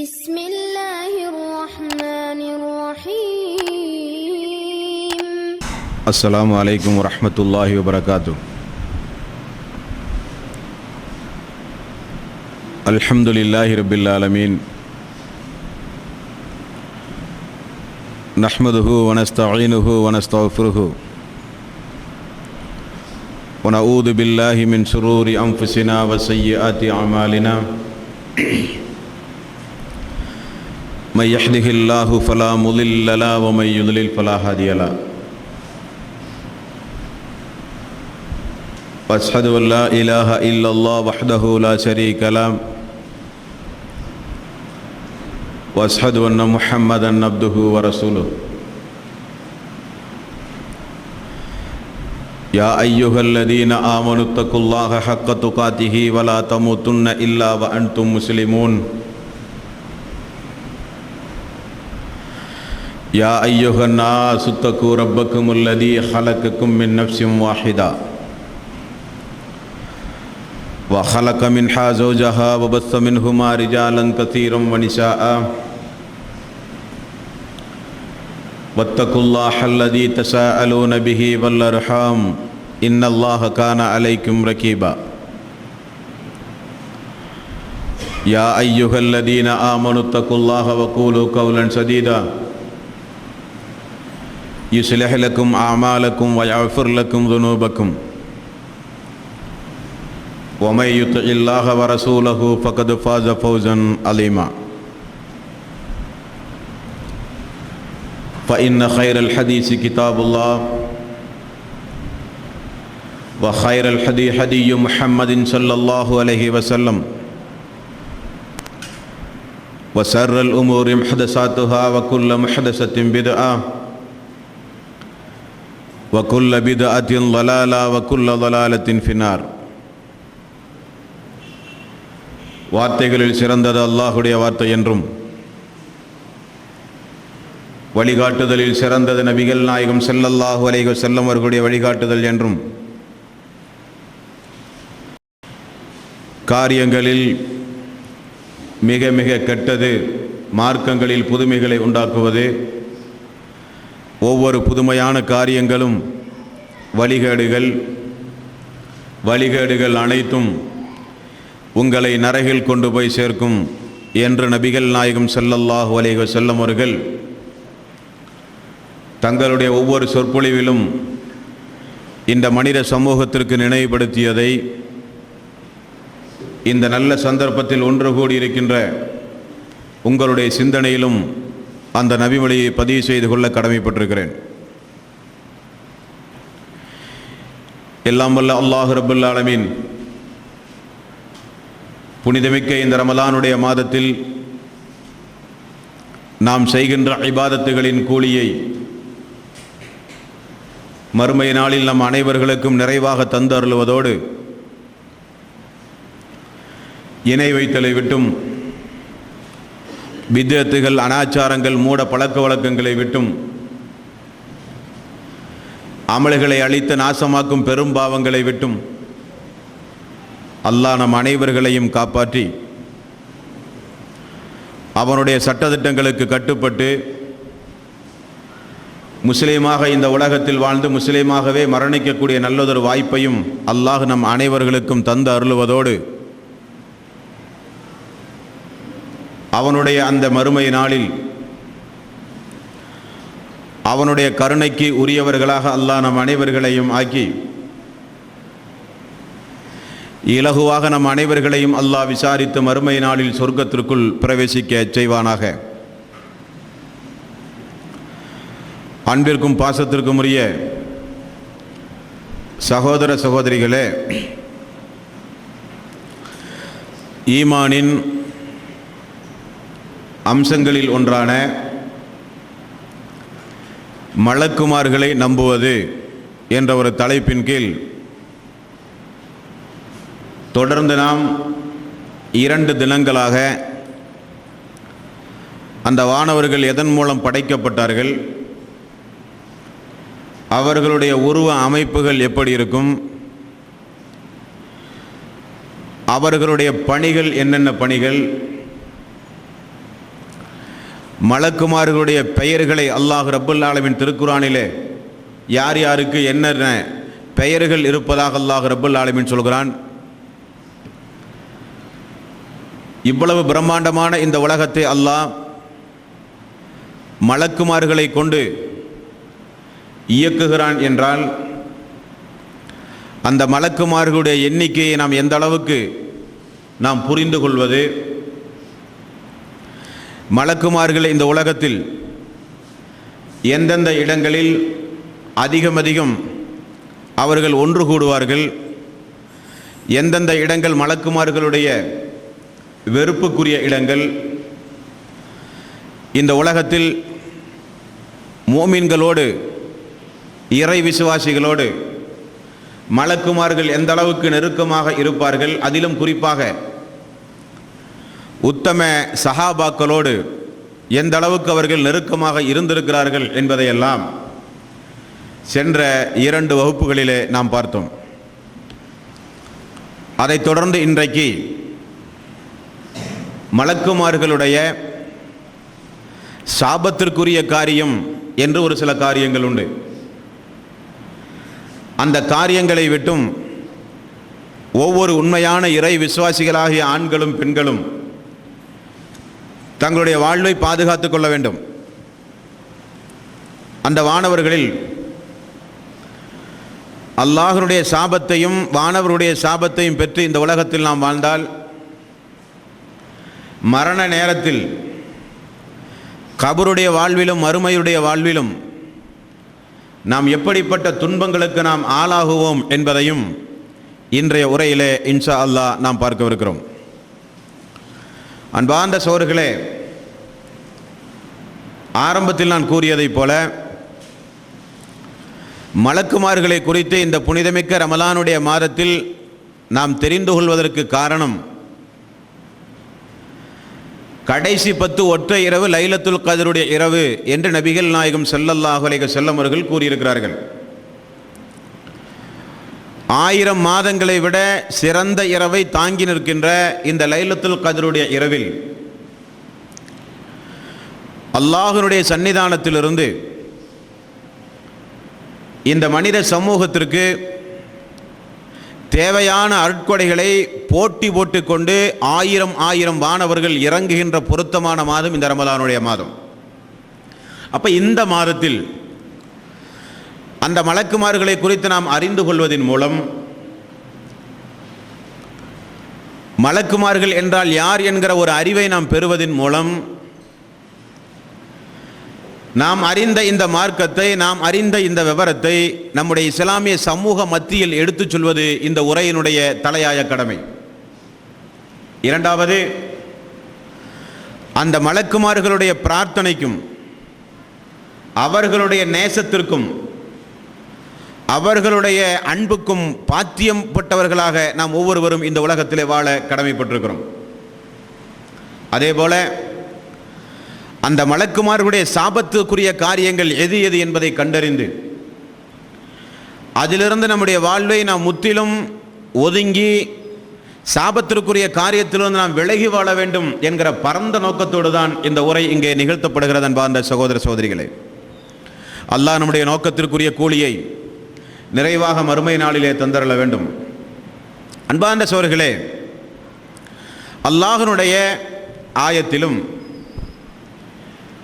بسم الله الرحمن الرحيم. السلام عليكم ورحمة الله وبركاته. الحمد لله رب العالمين، نحمده ونستعينه ونستغفره ونعوذ بالله من شرور أنفسنا وسيئات أعمالنا، من يهده الله فلا مضل له ومن يضلل فلا هادي له، واشهد ان لا اله الا الله وحده لا شريك له، واشهد ان محمدا عبده ورسوله. يا ايها الذين آمنوا اتقوا الله حق تقاته ولا تموتن الا وانتم مسلمون. يا أيها الناس اتقوا ربكم الذي خلقكم من نفس واحدة وخلق منها زوجها وبث منهما رجالا كثيرا ونساء، واتقوا الله الذي تساءلون به والأرحام إن الله كان عليكم رقيبا. يا أيها الذين آمنوا اتقوا الله وقولوا قولا سديدا يصلح لكم أعمالكم ويغفر لكم ذنوبكم، ومن يطع الله ورسوله فقد فاز فوزا عظيما. فإن خير الحديث كتاب الله، وخير الهدي هدي محمد صلى الله عليه وسلم، وشر الأمور محدثاتها وكل محدثة بدعة وكل بدعة ضلالة وكل ضلالة في النار. வார்த்தைகளில் சிறந்தது அல்லாஹுடைய வார்த்தை என்றும், வழிகாட்டுதலில் சிறந்தது நபிகள் நாயகம் ஸல்லல்லாஹு அலைஹி வஸல்லம் அவர்களுடைய வழிகாட்டுதல் என்றும், காரியங்களில் மிக மிக கெட்டது மார்க்கங்களில் புதுமைகளை உண்டாக்குவது, ஒவ்வொரு புதுமையான காரியங்களும் வழிகேடுகள் அனைத்தும் உங்களை நரகில் கொண்டு போய் சேர்க்கும் என்று நபிகள் நாயகம் ஸல்லல்லாஹு அலைஹி வஸல்லம் அவர்கள் தங்களுடைய ஒவ்வொரு சொற்பொழிவிலும் இந்த மனித சமூகத்திற்கு நினைவுபடுத்தியதை இந்த நல்ல சந்தர்ப்பத்தில் ஒன்று கூடியிருக்கின்ற உங்களுடைய சிந்தனையிலும் அந்த நபிமொழியை பதிவு செய்து கொள்ள கடமைப்பட்டிருக்கிறேன். எல்லாம் வல்ல அல்லாஹ் ரப்பல் ஆலமீன் புனிதமிக்க இந்த ரமலானுடைய மாதத்தில் நாம் செய்கின்ற இபாதத்துகளின் கூலியை மறுமை நாளில் நம் அனைவர்களுக்கும் நிறைவாக தந்து அருளுவதோடு, இணை வைத்தலை விட்டும் பித்அத்துகள் அனாச்சாரங்கள் மூட பழக்க வழக்கங்களை விட்டும் அமல்களை அழித்து நாசமாக்கும் பெரும் பாவங்களை விட்டும் அல்லாஹ் நம் அனைவர்களையும் காப்பாற்றி அவனுடைய சட்டதிட்டங்களுக்கு கட்டுப்பட்டு முஸ்லீமாக இந்த உலகத்தில் வாழ்ந்து முஸ்லீமாகவே மரணிக்கக்கூடிய நல்லதொரு வாய்ப்பையும் அல்லாஹ் நம் அனைவர்களுக்கும் தந்து அருளுவதோடு, அவனுடைய அந்த மறுமை நாளில் அவனுடைய கருணைக்கு உரியவர்களாக அல்லாஹ் நம் அனைவர்களையும் ஆக்கி இலகுவாக நம் அனைவர்களையும் அல்லாஹ் விசாரித்து மறுமை நாளில் சொர்க்கத்திற்குள் பிரவேசிக்க செய்வானாக. அன்பிற்கும் பாசத்திற்கும் உரிய சகோதர சகோதரிகளே, ஈமானின் அம்சங்களில் ஒன்றான மலக்குமார்களை நம்புவது என்ற ஒரு தலைப்பின் கீழ் தொடர்ந்து நாம் 2 தினங்களாக அந்த வானவர்கள் எதன் மூலம் படைக்கப்பட்டார்கள், அவர்களுடைய உருவ அமைப்புகள் எப்படி இருக்கும், அவர்களுடைய பணிகள் என்னென்ன பணிகள், மலக்குமார்களுடைய பெயர்களை அல்லாஹ் ரப்புல் ஆலமீன் திருக்குர்ஆனிலே யார் யாருக்கு என்னென்ன பெயர்கள் இருப்பதாக அல்லாஹ் ரப்புல் ஆலமீன் சொல்கிறான். இவ்வளவு பிரம்மாண்டமான இந்த உலகத்தை அல்லாஹ் மலக்குமார்களை கொண்டு இயக்குகிறான் என்றால் அந்த மலக்குமார்களுடைய எண்ணிக்கையை நாம் எந்த அளவுக்கு நாம் புரிந்து கொள்வது? மலக்குமார்கள் இந்த உலகத்தில் எந்தெந்த இடங்களில் அதிகம் அவர்கள் ஒன்று கூடுவார்கள், எந்தெந்த இடங்கள் மலக்குமார்களுடைய வெறுப்புக்குரிய இடங்கள், இந்த உலகத்தில் மோமின்களோடு இறை விசுவாசிகளோடு மலக்குமார்கள் எந்த அளவுக்கு நெருக்கமாக இருப்பார்கள், அதிலும் குறிப்பாக உத்தம சஹாபாக்களோடு எந்த அளவுக்கு அவர்கள் நெருக்கமாக இருந்திருக்கிறார்கள் என்பதையெல்லாம் சென்ற 2 வகுப்புகளிலே நாம் பார்த்தோம். அதைத் தொடர்ந்து இன்றைக்கு மலக்குமார்களுடைய சாபத்திற்குரிய காரியம் என்று ஒரு சில காரியங்கள் உண்டு. அந்த காரியங்களை விட்டும் ஒவ்வொரு உண்மையான இறை விசுவாசிகளாகிய ஆண்களும் பெண்களும் தங்களுடைய வாழ்வை பாதுகாத்துக் கொள்ள வேண்டும். அந்த வானவர்களில் அல்லாஹ்வுடைய சாபத்தையும் வானவருடைய சாபத்தையும் பெற்று இந்த உலகத்தில் நாம் வாழ்ந்தால் மரண நேரத்தில் கபருடைய வாழ்விலும் மறுமையுடைய வாழ்விலும் நாம் எப்படிப்பட்ட துன்பங்களுக்கு நாம் ஆளாகுவோம் என்பதையும் இன்றைய உரையிலே இன்ஷா அல்லாஹ் நாம் பார்க்கவிருக்கிறோம். அன்பார்ந்த சகோதரர்களே, ஆரம்பத்தில் நான் கூறியதைப் போல மலக்குமார்களை குறித்து இந்த புனிதமிக்க ரமலானுடைய மாதத்தில் நாம் தெரிந்து கொள்வதற்கு காரணம், கடைசி 10 ஒற்றை இரவு லைலத்துல் கத்ருடைய இரவு என்று நபிகள் நாயகம் ஸல்லல்லாஹு அலைஹி வஸல்லம் அவர்கள் கூறியிருக்கிறார்கள். 1000 மாதங்களை விட சிறந்த இரவை தாங்கி நிற்கின்ற இந்த லைலத்துல் கத்ருடைய இரவில் அல்லாஹ்வுடைய சன்னிதானத்திலிருந்து இந்த மனித சமூகத்திற்கு தேவையான அருட்கொடைகளை போட்டி போட்டுக்கொண்டு 1000 வானவர்கள் இறங்குகின்ற பொருத்தமான மாதம் இந்த ரமலானுடைய மாதம். அப்ப இந்த மாதத்தில் அந்த மலக்குமார்களை குறித்து நாம் அறிந்து கொள்வதன் மூலம் மலக்குமார்கள் என்றால் யார் என்கிற ஒரு அறிவை நாம் பெறுவதன் மூலம் நாம் அறிந்த இந்த மார்க்கத்தை, நாம் அறிந்த இந்த விவரத்தை நம்முடைய இஸ்லாமிய சமூக மத்தியில் எடுத்துச் சொல்வது இந்த உரையினுடைய தலையாய கடமை. இரண்டாவது, அந்த மலக்குமார்களுடைய பிரார்த்தனைக்கும் அவர்களுடைய நேசத்திற்கும் அவர்களுடைய அன்புக்கும் பாத்தியம் பட்டவர்களாக நாம் ஒவ்வொருவரும் இந்த உலகத்திலே வாழ கடமைப்பட்டிருக்கிறோம். அதேபோல அந்த மலக்குமார்களுடைய சாபத்துக்குரிய காரியங்கள் எது எது என்பதை கண்டறிந்து அதிலிருந்து நம்முடைய வாழ்வை நாம் முற்றிலும் ஒதுங்கி சாபத்திற்குரிய காரியத்திலிருந்து நாம் விலகி வாழ வேண்டும் என்கிற பரந்த நோக்கத்தோடு தான் இந்த உரை இங்கே நிகழ்த்தப்படுகிறது. அன்பார்ந்த சகோதர சகோதரிகளே, அல்லாஹ் நம்முடைய நோக்கத்திற்குரிய கூலியை நிறைவாக மறுமை நாளிலே தந்தரள வேண்டும். அன்பார்ந்த சகோதரர்களே, அல்லாஹ்வுடைய ஆயத்திலும்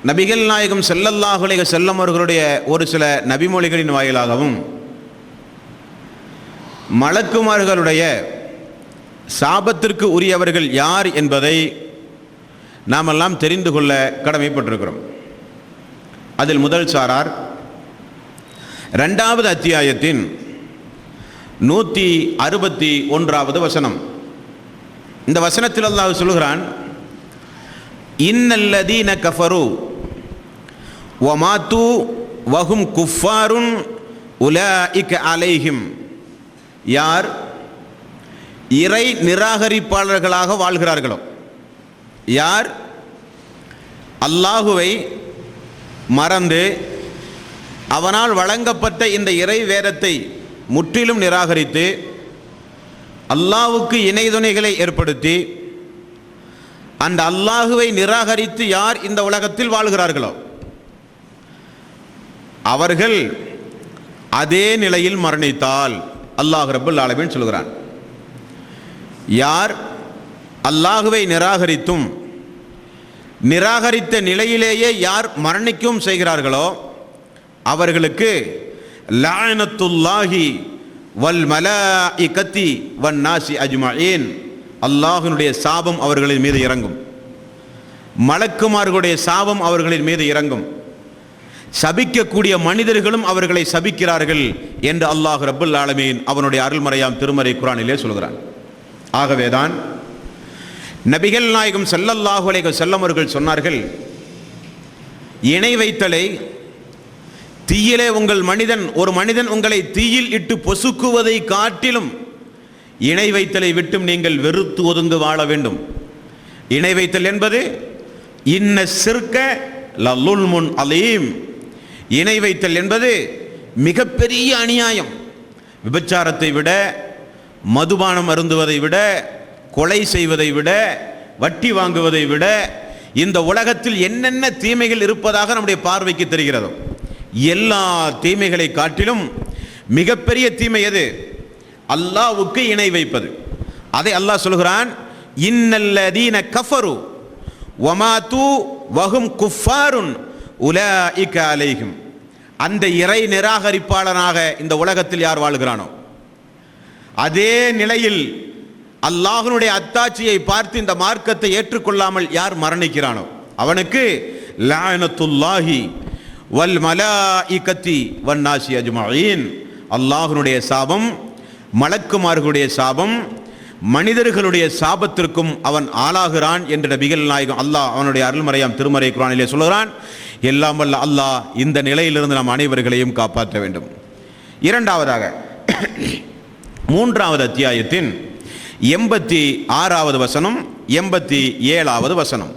நபிகள் நாயகம் ஸல்லல்லாஹு அலைஹி வஸல்லம் அவர்களுடைய ஒரு சில நபிமொழிகளின் வாயிலாகவும் மலக்குமார்களுடைய சாபத்திற்கு உரியவர்கள் யார் என்பதை நாம் எல்லாம் தெரிந்து கொள்ள கடமைப்பட்டிருக்கிறோம். அதில் முதல் சாரார் 2வது அத்தியாயத்தின் 161வது வசனம். இந்த வசனத்தில் அல்லாஹ் சொல்கிறான், இன்னல்லதீன கஃபரு வமாத்து வஹும் குஃபாருன் உலாஇக அலைஹிம், யார் இறை நிராகரிப்பாளர்களாக வாழ்கிறார்களோ, யார் அல்லாஹுவை மறந்து அவனால் வழங்கப்பட்ட இந்த இறை வேதத்தை முற்றிலும் நிராகரித்து அல்லாஹ்வுக்கு இணை துணைகளை ஏற்படுத்தி அந்த அல்லாஹுவை நிராகரித்து யார் இந்த உலகத்தில் வாழ்கிறார்களோ அவர்கள் அதே நிலையில் மரணித்தால், அல்லாஹ் ரப்பல் ஆலமீன் சொல்கிறான், யார் அல்லாஹுவை நிராகரித்தும் நிராகரித்த நிலையிலேயே யார் மரணிக்கும் செய்கிறார்களோ அவர்களுக்கு லஅனத்துல்லாஹி வல் மலாயிகத்தி வன் நாசி அஜ்மஈன், அல்லாஹ்வினுடைய சாபம் அவர்களின் மீது இறங்கும், மலக்குமார்களுடைய சாபம் அவர்களின் மீது இறங்கும், சபிக்கக்கூடிய மனிதர்களும் அவர்களை சபிக்கிறார்கள் என்று அல்லாஹ் ரப்பல் ஆலமீன் அவனுடைய அருள்மறையாம் திருமறை குர்ஆனிலே சொல்கிறான். ஆகவேதான் நபிகள் நாயகம் ஸல்லல்லாஹு அலைஹி வஸல்லம் அவர்கள் சொன்னார்கள், இணை வைத்தலை தீயிலே ஒரு மனிதன் உங்களை தீயில் இட்டு பொசுக்குவதை காட்டிலும் இணை வைத்தலை விட்டும் நீங்கள் வெறுத்து ஒதுங்கு வாழ வேண்டும். இணை வைத்தல் என்பது இன்ன ஷிர்க லலுல்முன் அலீம், இணை வைத்தல் என்பது மிகப்பெரிய அநியாயம். விபச்சாரத்தை விட, மதுபானம் அருந்துவதை விட, கொலை செய்வதை விட, வட்டி வாங்குவதை விட இந்த உலகத்தில் என்னென்ன தீமைகள் இருப்பதாக நம்முடைய பார்வைக்கு தெரிகிறதோ எல்லா தீமைகளை காட்டிலும் மிகப்பெரிய தீமை எது? அல்லாஹ்வுக்கு இணை வைப்பது. அதை அல்லாஹ் சொல்கிறான், இன்னல்லதீன கஃபரு வமாது வஹும் குஃபாருன் உலாயிக அலைஹிம். அந்த இறை நிராகரிப்பாளனாக இந்த உலகத்தில் யார் வாழ்கிறானோ, அதே நிலையில் அல்லாஹ்வுடைய அத்தாட்சியை பார்த்து இந்த மார்க்கத்தை ஏற்றுக்கொள்ளாமல் யார் மரணிக்கிறானோ அவனுக்கு லஅனத்துல்லாஹி வல் மலாயிகத்தி வன் நாசி அஜ்மஈன், அல்லாஹ்வுடைய சாபம், மலக்குமார்களுடைய சாபம், மனிதர்களுடைய சாபத்திற்கும் அவன் ஆளாகிறான் என்று நபிகள் நாயகம் அல்லாஹ் அவனுடைய அருள்மறையாம் திருமறை குர்ஆனிலே சொல்கிறான். எல்லாம் வல்ல அல்லாஹ் இந்த நிலையிலிருந்து நாம் அனைவர்களையும் காப்பாற்ற வேண்டும். இரண்டாவதாக 3வது அத்தியாயத்தின் 86வது வசனம் 87வது வசனம்.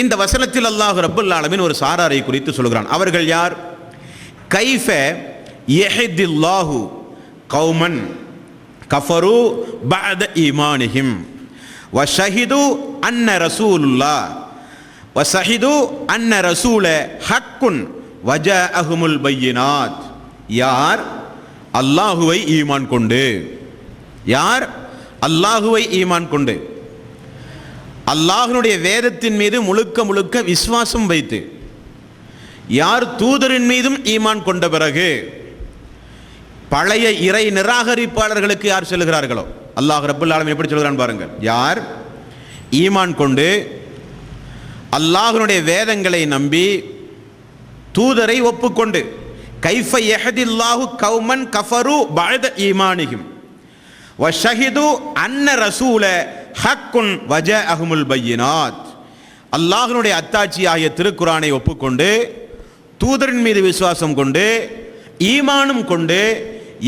இந்த வசனத்தில் அல்லாஹ் ரப்பல் ஆலமீன் ஒரு சாராரை குறித்து சொல்கிறான். அவர்கள் யார்? கைஃப யஹ்தில்லாஹு கௌமன் கஃபரு பஅத ஈமானிஹிம் வஷஹிது அன்ன ரசூலுல்லாஹ் வஷஹிது அன்ன ரசூல ஹக்குன் வஜாஅஹுமுல் பையினாத். யார் அல்லாஹுவை ஈமான் கொண்டு, யார் அல்லாஹுவை ஈமான் கொண்டு அல்லாஹ்வுடைய வேதத்தின் மீது முழுக்க முழுக்க விசுவாசம் வைத்து, யார் தூதரின் மீதும் ஈமான் கொண்ட பிறகு பழைய இறை நிராகரிப்பாளர்களுக்கு யார் சொல்லுகிறார்களோ, அல்லாஹ் ரப்பல் ஆலமீன் எப்படி சொல்கிறான் பாருங்கள். யார் ஈமான் கொண்டு அல்லாஹ்வுடைய வேதங்களை நம்பி தூதரை ஒப்புக்கொண்டு, கைஃப யஹ்தில்லாஹு கௌமன் கஃபரு பஅத ஈமானிஹிம் வஷஹிது அன்ன ரசூல ஹக்குன் வஜாஅஹுமுல் பையினாத். அல்லாஹ்வுடைய அத்தாட்சியாகிய திருக்குர்ஆனை ஒப்புக்கொண்டு தூதரின் மீது விசுவாசம் கொண்டு ஈமானும் கொண்டு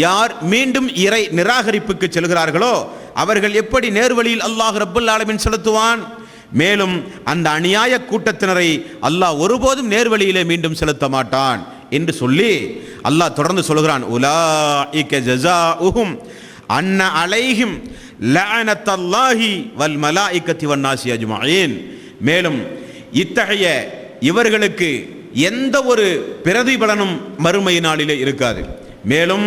யார் மீண்டும் இறை நிராகரிப்புக்கு செல்கிறார்களோ அவர்கள் எப்படி நேர்வழியில் அல்லாஹ் ரப்பல் ஆலமீன் செலுத்துவான்? மேலும் அந்த அநியாய கூட்டத்தினரை அல்லாஹ் ஒருபோதும் நேர்வழியிலே மீண்டும் செலுத்த மாட்டான் என்று சொல்லி அல்லாஹ் தொடர்ந்து சொல்கிறான், உலாயிக ஜஸாஉஹும் அன்ன அலைஹிம் லஅனத்துல்லாஹி வல் மலாயிகத்தி வன் நாசி அஜ்மஈன். மேலும் இத்தகைய இவர்களுக்கு எந்த ஒரு பிரதிபலனும் மறுமை நாளிலே இருக்காது. மேலும்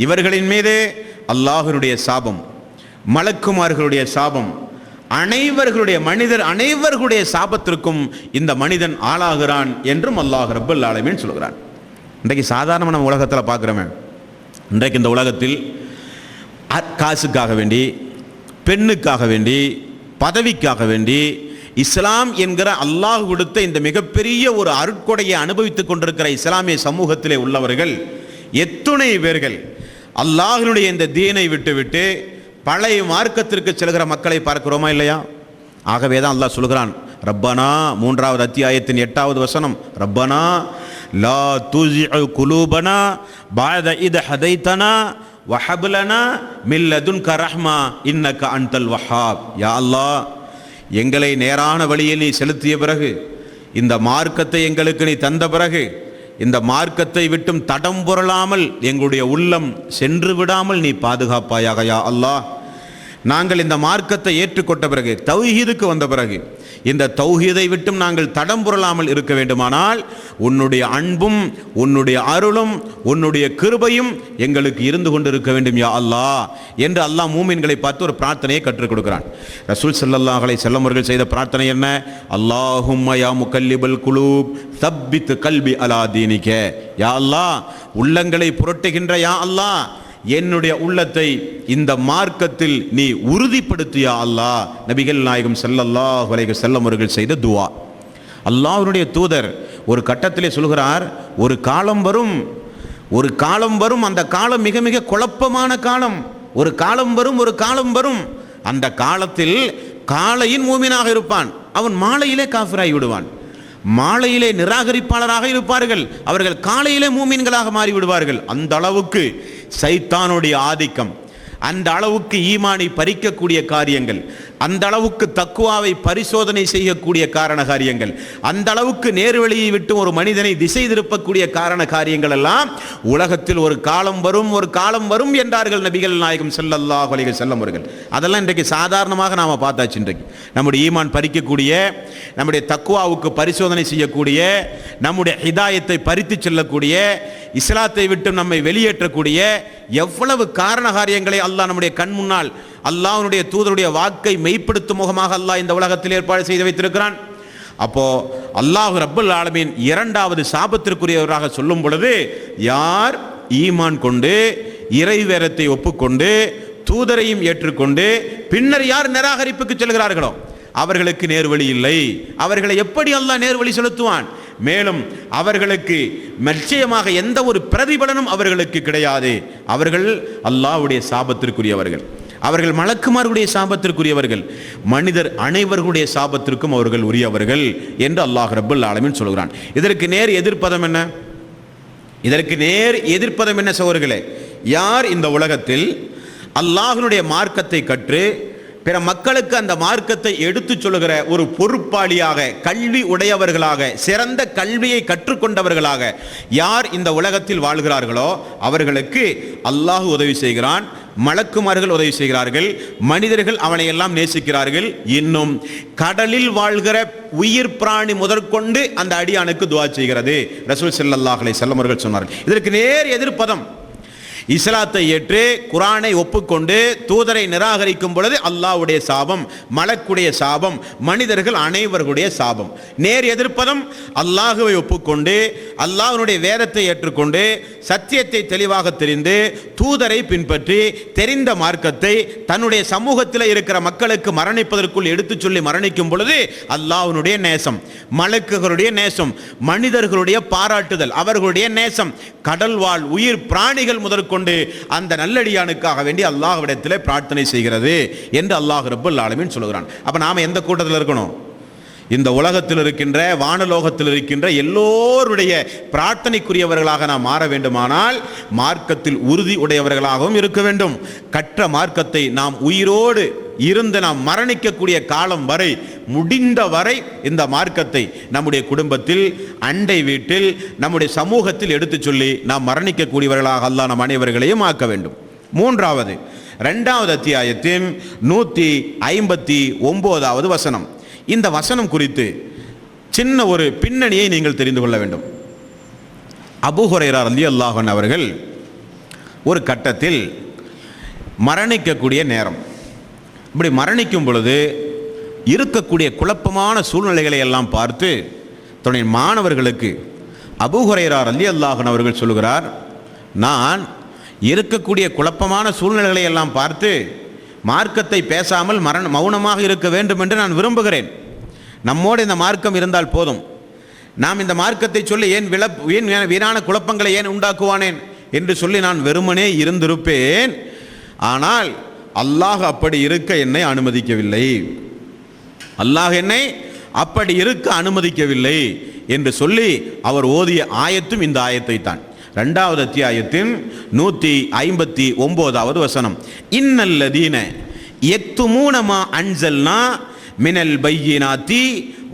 இவர்களின் மீது அல்லாஹ்வுடைய சாபம், மலக்குமார்களுடைய சாபம், மனிதர் அனைவர்களுடைய சாபத்திற்கும் இந்த மனிதன் ஆளாகிறான் என்றும் அல்லாஹ் ரப்பல் ஆலமீன் சொல்கிறான். இன்றைக்கு சாதாரண நம்ம உலகத்தில் பார்க்குறோமே, இன்றைக்கு இந்த உலகத்தில் காசுக்காக வேண்டி, பெண்ணுக்காக வேண்டி, பதவிக்காக வேண்டி இஸ்லாம் என்கிற அல்லாஹ் கொடுத்த இந்த மிகப்பெரிய ஒரு அருட்கொடையை அனுபவித்துக் கொண்டிருக்கிற இஸ்லாமிய சமூகத்திலே உள்ளவர்கள் எத்துணை பேர்கள் அல்லாஹ்வுடைய இந்த தீனை விட்டுவிட்டு பழைய மார்க்கத்திற்கு செல்கிற மக்களை பார்க்கிறோமா இல்லையா? ஆகவே தான் அல்லாஹ் சொல்கிறான், ரப்பனா 3வது அத்தியாயத்தின் 8வது வசனம், ரப்பனா லா துஸிஉ குலூபனா பஅத இத் ஹதைதனா வஹப் லனா மின் லதுன்க ரஹ்மா இன்னக அன்தல் வஹ்ஹாப். யா அல்லாஹ், எங்களை நேரான வழியில் நீ செலுத்திய பிறகு, இந்த மார்க்கத்தை எங்களுக்கு நீ தந்த பிறகு, இந்த மார்க்கத்தை விட்டும் தடம் புரளாமல் எங்களுடைய உள்ளம் சென்று விடாமல் நீ பாதுகாப்பாயாக யா அல்லாஹ். நாங்கள் இந்த மார்க்கத்தை ஏற்றுக்கொண்ட பிறகு, தௌஹீதுக்கு வந்த பிறகு, இந்த தௌஹீதை விட்டும் நாங்கள் தடம் புரளாமல் இருக்க வேண்டுமானால் உன்னுடைய அன்பும் உன்னுடைய அருளும் உன்னுடைய கிருபையும் எங்களுக்கு இருந்து கொண்டு இருக்க வேண்டும் யா அல்லாஹ் என்று அல்லாஹ் மூமின்களை பார்த்து ஒரு பிரார்த்தனையை கற்றுக் கொடுக்கிறான். ரசூல் ஸல்லல்லாஹு அலைஹி வஸல்லம் அவர்கள் செய்த பிரார்த்தனை என்ன? அல்லாஹும்ம யா முகல்லிபல் குலூப் தப்பித் கல்பி அலா தீனிக. யா அல்லாஹ், உள்ளங்களை புரட்டுகின்ற யா அல்லாஹ், என்னுடைய உள்ளத்தை இந்த மார்க்கத்தில் நீ உறுதிப்படுத்தியா அல்லாஹ். நபிகள் நாயகம் ஸல்லல்லாஹு அலைஹி வஸல்லம் அவர்கள் செய்த துஆ. அல்லாஹ்வுடைய தூதர் ஒரு கட்டத்திலே சொல்கிறார், ஒரு காலம் வரும், ஒரு காலம் வரும், அந்த காலம் மிக மிக குழப்பமான காலம். ஒரு காலம் வரும், ஒரு காலம் வரும், அந்த காலத்தில் காலையின் மூமினாக இருப்பான், அவன் மாலையிலே காஃபிராகி விடுவான். மாலையிலே நிராகரிப்பாளராக இருப்பார்கள், அவர்கள் காலையிலே மூமின்களாக மாறிவிடுவார்கள். அந்த அளவுக்கு சைத்தானுடைய ஆதிக்கம், அந்த அளவுக்கு ஈமானை பறிக்கக்கூடிய காரியங்கள், அந்த அளவுக்கு தக்குவாவை பரிசோதனை செய்யக்கூடிய காரண காரியங்கள், அந்த அளவுக்கு நேர்வழியை விட்டு ஒரு மனிதனை திசை திருப்பக்கூடிய காரண காரியங்கள் எல்லாம் உலகத்தில் ஒரு காலம் வரும், ஒரு காலம் வரும் என்றார்கள் நபிகள் நாயகம் ஸல்லல்லாஹு அலைஹி வஸல்லம் அவர்கள். அதெல்லாம் இன்றைக்கு சாதாரணமாக நாம் பார்த்தாச்சு. இன்றைக்கு நம்முடைய ஈமான் பறிக்கக்கூடிய, நம்முடைய தக்குவாவுக்கு பரிசோதனை செய்யக்கூடிய, நம்முடைய ஹிதாயத்தை பறித்து செல்லக்கூடிய, இஸ்லாத்தை விட்டு நம்மை வெளியேற்றக்கூடிய எவ்வளவு காரண காரியங்களை அல்லாஹ் நம்முடைய கண் முன்னால் அல்லாஹ்வுடைய தூதருடைய வாக்கை மெய்ப்படுத்தும் முகமாக அல்லாஹ் இந்த உலகத்தில் ஏற்பாடு செய்து வைத்திருக்கிறான். அப்போ அல்லாஹ் ரப்பல் ஆலமீன் இரண்டாவது சாபத்திற்குரியவராக சொல்லும் பொழுது, யார் ஈமான் கொண்டு இறைவேரத்தை ஒப்புக்கொண்டு தூதரையும் ஏற்றுக்கொண்டு பின்னர் யார் நிராகரிப்புக்கு செல்கிறார்களோ அவர்களுக்கு நேர்வழி இல்லை. அவர்களை எப்படி அல்லாஹ் நேர்வழி செலுத்துவான்? மேலும் அவர்களுக்கு நிச்சயமாக எந்த ஒரு பிரதிபலனும் அவர்களுக்கு கிடையாது. அவர்கள் அல்லாஹ்வுடைய சாபத்திற்குரியவர்கள், அவர்கள் மலக்குமார்களுடைய சாபத்திற்குரியவர்கள், மனிதர் அனைவர்களுடைய சாபத்திற்கும் அவர்கள் உரியவர்கள் என்று அல்லாஹ் ரப்பல் ஆலமீன் சொல்கிறான். இதற்கு நேர் எதிர்ப்பதம் என்ன? இதற்கு நேர் எதிர்ப்பதம் என்ன சகோதரர்களே? யார் இந்த உலகத்தில் அல்லாஹ்வுடைய மார்க்கத்தை கற்று பிற மக்களுக்கு அந்த மார்க்கத்தை எடுத்து சொல்லுகிற ஒரு பொறுப்பாளியாக, கல்வி உடையவர்களாக, சிறந்த கல்வியை கற்றுக்கொண்டவர்களாக யார் இந்த உலகத்தில் வாழ்கிறார்களோ அவர்களுக்கு அல்லாஹ் உதவி செய்கிறான், மலக்குமார்கள் உதவி செய்கிறார்கள், மனிதர்கள் அவனை எல்லாம் நேசிக்கிறார்கள். இன்னும் கடலில் வாழ்கிற உயிர் பிராணி முதற்கொண்டு அந்த அடியானுக்கு துஆ செய்கிறது. ரசூல் ஸல்லல்லாஹு அலைஹி வஸல்லம் அவர்கள் சொன்னார்கள். இதற்கு நேர் எதிர்ப்பதம், இஸ்லாத்தை ஏற்று குர்ஆனை ஒப்புக்கொண்டு தூதரை நிராகரிக்கும் பொழுது அல்லாஹ்வுடைய சாபம், மலக்குடைய சாபம், மனிதர்கள் அனைவர்களுடைய சாபம். நேர் எதிர்ப்பதம், அல்லாஹ்வை ஒப்புக்கொண்டு அல்லாஹ்வுடைய வேதத்தை ஏற்றுக்கொண்டு சத்தியத்தை தெளிவாக தெரிந்து தூதரை பின்பற்றி தெரிந்த மார்க்கத்தை தன்னுடைய சமூகத்தில் இருக்கிற மக்களுக்கு மரணிப்பதற்குள் எடுத்து சொல்லி மரணிக்கும் பொழுது அல்லாஹ்வுடைய நேசம், மலக்குகளுடைய நேசம், மனிதர்களுடைய பாராட்டுதல், அவர்களுடைய நேசம், கடல் வாழ் உயிர் பிராணிகள் முதற்கொண்டு அந்த நல்லடியானுக்காக வேண்டி அல்லாஹ்விடத்தில் பிரார்த்தனை செய்கிறது என்று அல்லாஹ் ரப்பல் ஆலமீன் சொல்கிறான். அப்ப நாம எந்த கூட்டத்தில் இருக்கணும்? இந்த உலகத்தில் இருக்கின்ற, வானலோகத்தில் இருக்கின்ற எல்லோருடைய பிரார்த்தனைக்குரியவர்களாக நாம் மாற வேண்டுமானால் மார்க்கத்தில் உறுதி உடையவர்களாகவும் இருக்க வேண்டும். கற்ற மார்க்கத்தை நாம் உயிரோடு இருந்து நாம் மரணிக்கக்கூடிய காலம் வரை, முடிந்த வரை இந்த மார்க்கத்தை நம்முடைய குடும்பத்தில், அண்டை வீட்டில், நம்முடைய சமூகத்தில் எடுத்து சொல்லி நாம் மரணிக்கக்கூடியவர்களாக அல்லாஹ் நம் அனைவர்களையும் ஆக்க வேண்டும். மூன்றாவது 2வது அத்தியாயத்தின் 159வது வசனம். இந்த வசனம் குறித்து சின்ன ஒரு பின்னணியை நீங்கள் தெரிந்து கொள்ள வேண்டும். அபூ ஹுரைரா ரலியல்லாஹு அன்ஹு அவர்கள் ஒரு கட்டத்தில் மரணிக்கக்கூடிய நேரம், இப்படி மரணிக்கும் பொழுது இருக்கக்கூடிய குழப்பமான சூழ்நிலைகளை எல்லாம் பார்த்து தன்னுடைய மாணவர்களுக்கு அபூ ஹுரைரா ரலியல்லாஹு அன்ஹு அவர்கள் சொல்கிறார், நான் இருக்கக்கூடிய குழப்பமான சூழ்நிலைகளை எல்லாம் பார்த்து மார்க்கத்தை பேசாமல் மௌனமாக இருக்க வேண்டும் என்று நான் விரும்புகிறேன். நம்மோடு இந்த மார்க்கம் இருந்தால் போதும், நாம் இந்த மார்க்கத்தை சொல்லி ஏன் வீணான குழப்பங்களை ஏன் உண்டாக்குவானேன் என்று சொல்லி நான் வெறுமனே இருந்திருப்பேன். ஆனால் அல்லாஹ் அப்படி இருக்க என்னை அனுமதிக்கவில்லை, அல்லாஹ் என்னை அப்படி இருக்க அனுமதிக்கவில்லை என்று சொல்லி அவர் ஓதிய ஆயத்தும் இந்த ஆயத்தை தான். 2வது அத்தியாயத்தின் 159வது வசனம். இன்னல்லதீன யக்துமூன மா அன்ஸல்னா மினல் பையினாத்தி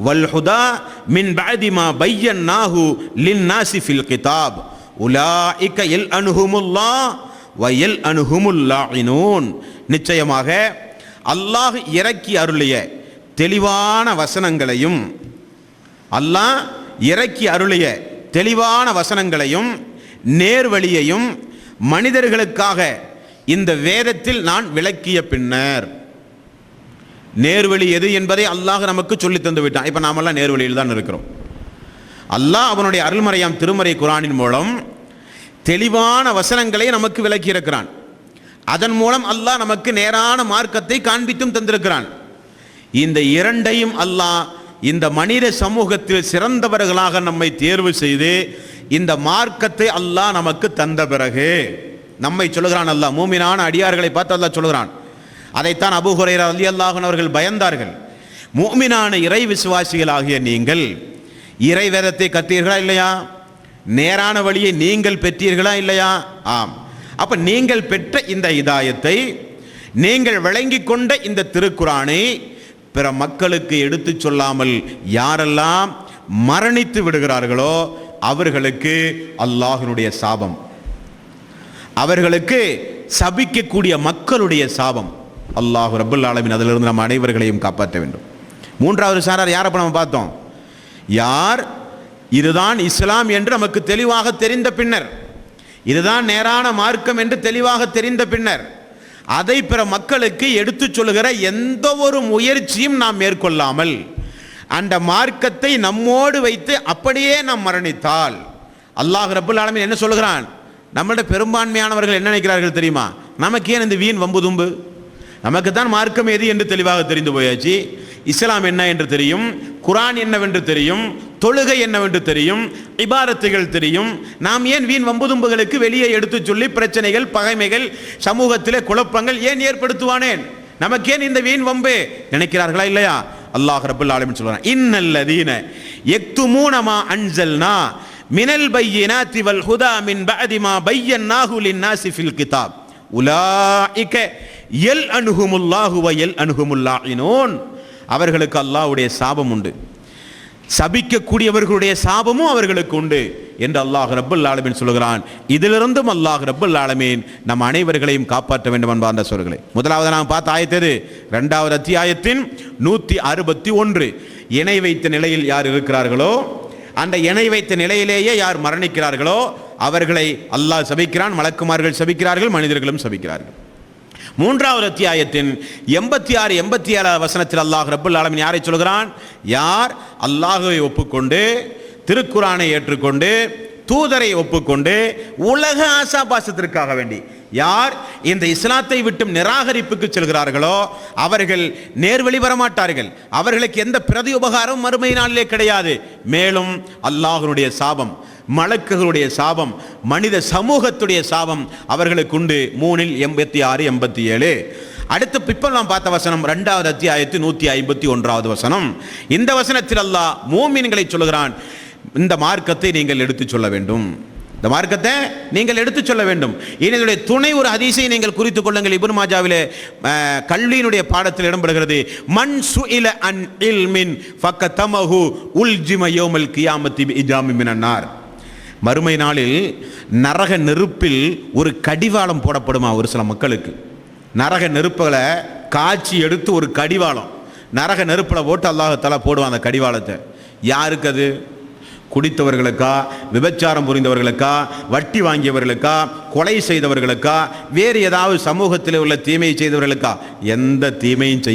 வல் ஹுதா மின் பஅதி மா பையன்னாஹு லின்னாஸி ஃபில் கிதாப் உலாயிக யல்அனுஹுமுல்லாஹ் வ யல்அனுஹுமுல் லாயினூன். நிச்சயமாக அல்லாஹ் இறக்கி அருளிய தெளிவான வசனங்களையும் அல்லாஹ் இறக்கி அருளிய தெளிவான வசனங்களையும் நேர்வழியையும் மனிதர்களுக்காக இந்த வேதத்தில் நான் விளக்கிய பின்னர், நேர்வழி எது என்பதை அல்லாஹ் நமக்கு சொல்லி தந்து விட்டான். இப்போ நாமெல்லாம் நேர்வழியில் தான் இருக்கிறோம். அல்லாஹ் அவனுடைய அருள்மறையாம் திருமறை குர்ஆனின் மூலம் தெளிவான வசனங்களை நமக்கு விளக்கி இருக்கிறான். அதன் மூலம் அல்லாஹ் நமக்கு நேரான மார்க்கத்தை காண்பித்தும் தந்திருக்கிறான். இந்த இரண்டையும் அல்லாஹ் இந்த மனித சமூகத்தில் சிறந்தவர்களாக நம்மை தேர்வு செய்து இந்த மார்க்கத்தை அல்லாஹ் நமக்கு தந்த பிறகு நம்மை சொல்லுகிறான். அல்லாஹ் மூமினான அடியார்களை பார்த்து அல்லாஹ் சொல்லுகிறான். அதைத்தான் அபூ ஹுரைரா ரலியல்லாஹு அன்ஹு அவர்கள் பயந்தார்கள். மூமினான இறை விசுவாசிகளாகிய நீங்கள் இறை வேதத்தை கற்றீர்களா இல்லையா? நேரான வழியை நீங்கள் பெற்றீர்களா இல்லையா? ஆம். அப்ப நீங்கள் பெற்ற இந்த ஹிதாயத்தை, நீங்கள் விளங்கி கொண்ட இந்த திருக்குர்ஆனை பிற மக்களுக்கு எடுத்து சொல்லாமல் யாரெல்லாம் மரணித்து விடுகிறார்களோ அவர்களுக்கு அல்லாஹ்வினுடைய சாபம், அவர்களுக்கு சபிக்கக்கூடிய மக்களுடைய சாபம். அல்லாஹ் ரப்பல் ஆலமீன் அதிலிருந்து நம்ம அனைவர்களையும் காப்பாற்ற வேண்டும். மூன்றாவது சாரார் யாரை நம்ம பார்த்தோம்? யார் இதுதான் இஸ்லாம் என்று நமக்கு தெளிவாக தெரிந்த பின்னர், இதுதான் நேரான மார்க்கம் என்று தெளிவாக தெரிந்த பின்னர் அதை பிற மக்களுக்கு எடுத்து சொல்லுகிற எந்த ஒரு முயற்சியும் நாம் மேற்கொள்ளாமல் அந்த மார்க்கத்தை நம்மோடு வைத்து அப்படியே நாம் மரணித்தால் அல்லாஹ் ரப்பல் ஆலமீன் என்ன சொல்லுகிறான்? நம்மளுடைய பெரும்பான்மையானவர்கள் என்ன நினைக்கிறார்கள் தெரியுமா? நமக்கு ஏன் இந்த வீண் வம்பு தும்பு? நமக்கு தான் மார்க்கம் எது என்று தெளிவாக தெரிந்து போயாச்சு, இஸ்லாம் என்ன என்று தெரியும், குர்ஆன் என்னவென்று தெரியும், தொழுகை என்னவென்று தெரியும், இபாதத்துகள் தெரியும். நாம் ஏன் வீண் வம்புதும்புகளுக்கு வெளியே எடுத்து சொல்லி பிரச்சனைகள், பகைமைகள், சமூகத்திலே குழப்பங்கள் ஏன் ஏற்படுத்துவானேன்? நமக்கு ஏன் இந்த வீண் வம்பு நினைக்கிறார்களா இல்லையா? அல்லாஹ் ரப்பல் ஆலமீன் சொல்றான், இன்னல்லதீன யக்துமூன மா அன்ஸல்னா மினல் பையினாத்தி வல் ஹுதா மின் பஅதி மா பையன்னாஹு லின்னாஸி ஃபில் கிதாப் உலாயிக யல்அன்ஹுமுல்லாஹு வ யல்அன்ஹுமுல் லாயினூன். அவர்களுக்கு அல்லாஹ்வுடைய சாபம் உண்டு, சபிக்கக்கூடியவர்களுடைய சாபமும் அவர்களுக்கு உண்டு என்று அல்லாஹ் ரப்பல் ஆலமீன் சொல்கிறான். இதிலிருந்தும் அல்லாஹ் ரப்பல் ஆலமீன் நம் அனைவர்களையும் காப்பாற்ற வேண்டும் என்பார்ந்த சொல்களே. முதலாவது நாம் பார்த்த ஆயத்து, இரண்டாவது அத்தியாயத்தின் 161. இணை வைத்த நிலையில் யார் இருக்கிறார்களோ, அந்த இணை வைத்த நிலையிலேயே யார் மரணிக்கிறார்களோ அவர்களை அல்லாஹ் சபிக்கிறான், மலக்குமார்கள் சபிக்கிறார்கள், மனிதர்களும் சபிக்கிறார்கள். மூன்றாவது அத்தியாயத்தின் 86, 87 வசனத்தில் அல்லாஹ் ரப்பல் ஆலமீன் யாரை சொல்கிறான்? யார் அல்லாஹ்வை ஒப்புக்கொண்டு, திருக்குர்ஆனை ஏற்றுக்கொண்டு, தூதரை ஒப்புக்கொண்டு, உலக ஆசாபாசத்திற்காக வேண்டி யார் இந்த இஸ்லாத்தை விட்டு நிராகரிப்புக்கு செல்கிறார்களோ அவர்கள் நேர்வழி வரமாட்டார்கள். அவர்களுக்கு எந்த பிரதி உபகாரம் மறுமை நாளிலே கிடையாது. மேலும் அல்லாஹ்வுடைய சாபம், மலக்குகளுடைய சாபம், மனித சமூகத்துடைய சாபம் அவர்களுக்கு உண்டு. 3:86, 87. அடுத்து இப்போ நாம் பார்த்த வசனம் 2வது அத்தியாயத்து 151வது வசனம். இந்த வசனத்தில் அல்லாஹ் மூமின்களை சொல்கிறான், இந்த மார்க்கத்தை நீங்கள் எடுத்து சொல்ல வேண்டும், இந்த மார்க்கத்தை நீங்கள் எடுத்து சொல்ல வேண்டும். இதனுடைய துணை ஒரு ஹதீஸை நீங்கள் குறித்துக் கொள்ளுங்கள். இப்னு மாஜாவிலே கல்வியினுடைய பாடத்தில் இடம்பெறுகிறது, மன் சுஇல அன் இல்மின் ஃபக்கதமஹு உல்ஜிம யௌமல் கியாமத்தி பிஇஜாமி மினன் நார். மறுமை நாளில் நரக நெருப்பில் ஒரு கடிவாளம் போடப்படுமா ஒரு சில மக்களுக்கு. நரக நெருப்புகளை காய்ச்சி எடுத்து ஒரு கடிவாளம் நரக நெருப்பில் போட்டு அல்லாஹ் தஆலா போடுவான். அந்த கடிவாளத்தை யாருக்கு? அது குடித்தவர்களுக்கா, விபச்சாரம் புரிந்தவர்களுக்கா, வட்டி வாங்கியவர்களுக்கா, கொலை செய்தவர்களுக்கா, வேறு ஏதாவது சமூகத்தில் உள்ள தீமையை செய்தவர்களுக்கா? எந்த தீமையும்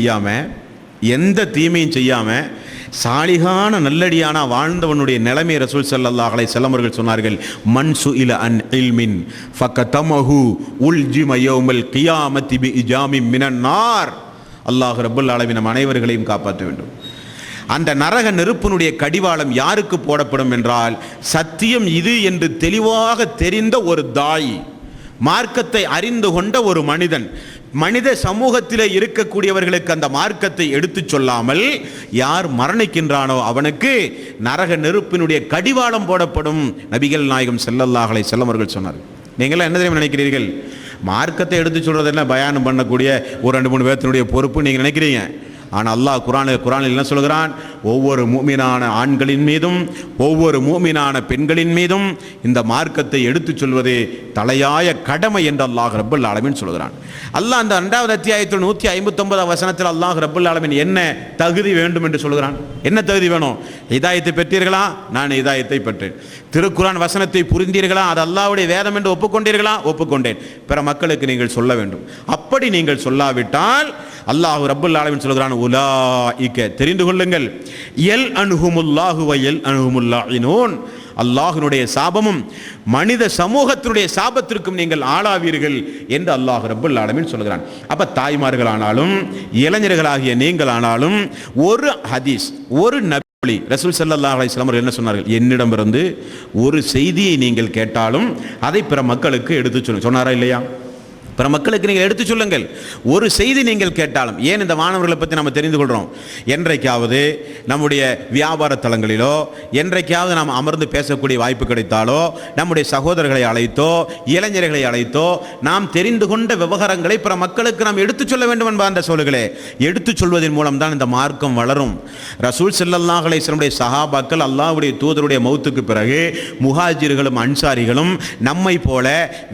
செய்யாம சாலிகான நல்லடியான வாழ்ந்தவனுடைய நிலைமை ரசூல் ஸல்லல்லாஹு அலைஹி வஸல்லம் அவர்கள் சொன்னார்கள், மன் சுஇல அன் இல்மின் ஃபகதமஹு உல்ஜிம யௌமல் கியாமத்தி பிஇஜாமி மினன் நார். அல்லாஹ் ரப்பல் ஆலமீன் நம் அனைவர்களையும் காப்பாற்ற வேண்டும். அந்த நரக நெருப்பினுடைய கடிவாளம் யாருக்கு போடப்படும் என்றால், சத்தியம் இது என்று தெளிவாக தெரிந்த ஒரு தாய், மார்க்கத்தை அறிந்து கொண்ட ஒரு மனிதன், மனித சமூகத்திலே இருக்கக்கூடியவர்களுக்கு அந்த மார்க்கத்தை எடுத்து சொல்லாமல் யார் மரணிக்கின்றானோ அவனுக்கு நரக நெருப்பினுடைய கடிவாளம் போடப்படும். நபிகள் நாயகம் ஸல்லல்லாஹு அலைஹி வஸல்லம் அவர்கள் சொன்னார்கள். நீங்களாம் என்ன தெரியுமா நினைக்கிறீர்கள்? மார்க்கத்தை எடுத்து சொல்றது என்ன பயானம் பண்ணக்கூடிய ஒரு 2-3 பேர்த்தினுடைய பொறுப்பு நீங்கள் நினைக்கிறீங்க. ஆனால் அல்லாஹ் குர்ஆனில் என்ன சொல்கிறான்? ஒவ்வொரு மூமினான ஆண்களின் மீதும் ஒவ்வொரு மூமினான பெண்களின் மீதும் இந்த மார்க்கத்தை எடுத்துச் சொல்வது தலையாய கடமை என்று அல்லாஹ் ரப்பல் ஆலமீன் சொல்கிறான். அல்லாஹ் அந்த 2வது அத்தியாயத்தில் 159 வசனத்தில் அல்லாஹ் ரப்பல் ஆலமீன் என்ன தகுதி வேண்டும் என்று சொல்கிறான்? என்ன தகுதி வேணும்? ஹிதாயத்தை பெற்றீர்களா? நான் ஹிதாயத்தை பெற்றேன். திருக்குர்ஆன் வசனத்தை புரிந்தீர்களா? அது அல்லாஹ்வுடைய வேதம் என்று ஒப்புக்கொண்டீர்களா? ஒப்புக்கொண்டேன். பிற மக்களுக்கு நீங்கள் சொல்ல வேண்டும். அப்படி நீங்கள் சொல்லாவிட்டால் அல்லாஹ் ரப்பல் ஆலமீன் சொல்கிறான், உலாயிக தெரிந்து கொள்ளுங்கள், எல் அன்ஹுமுல்லாஹு வ எல் அன்ஹுமுல்லாயினூன், அல்லாஹ்வுடைய சாபமும் மனித சமூகத்தினுடைய சாபத்திற்கும் நீங்கள் ஆளாவீர்கள் என்று அல்லாஹ் ரப்பல் ஆலமீன் சொல்கிறான். அப்ப தாய்மார்களானாலும் இளைஞர்களாகிய நீங்கள் ஆனாலும் ஒரு ஹதீஸ், ஒரு நபி, ரசூல் ஸல்லல்லாஹு அலைஹி வஸல்லம் என்ன சொன்னார்கள்? என்னிடமிருந்து ஒரு செய்தியை நீங்கள் கேட்டாலும் அதை பிற மக்களுக்கு எடுத்து சொல்லுங்க. சொன்னாரா இல்லையா? பிற மக்களுக்கு நீங்கள் எடுத்து சொல்லுங்கள். ஒரு செய்தி நீங்கள் கேட்டாலும், ஏன் இந்த மாணவர்களை பற்றி நம்ம தெரிந்து கொள்கிறோம்? என்றைக்காவது நம்முடைய வியாபார தலங்களிலோ என்றைக்காவது நாம் அமர்ந்து பேசக்கூடிய வாய்ப்பு கிடைத்தாலோ நம்முடைய சகோதரர்களை அழைத்தோ இளைஞர்களை அழைத்தோ நாம் தெரிந்து கொண்ட விவகாரங்களை பிற மக்களுக்கு நாம் எடுத்துச் சொல்ல வேண்டும் என்பார் சொல்லுகளே. எடுத்துச் சொல்வதன் மூலம் தான் இந்த மார்க்கம் வளரும். ரசூல் ஸல்லல்லாஹு அலைஹி வஸல்லம் சஹாபாக்கள் அல்லாஹ்வுடைய தூதருடைய மௌத்துக்கு பிறகு முஹாஜிர்களும் அன்சாரிகளும் நம்மை போல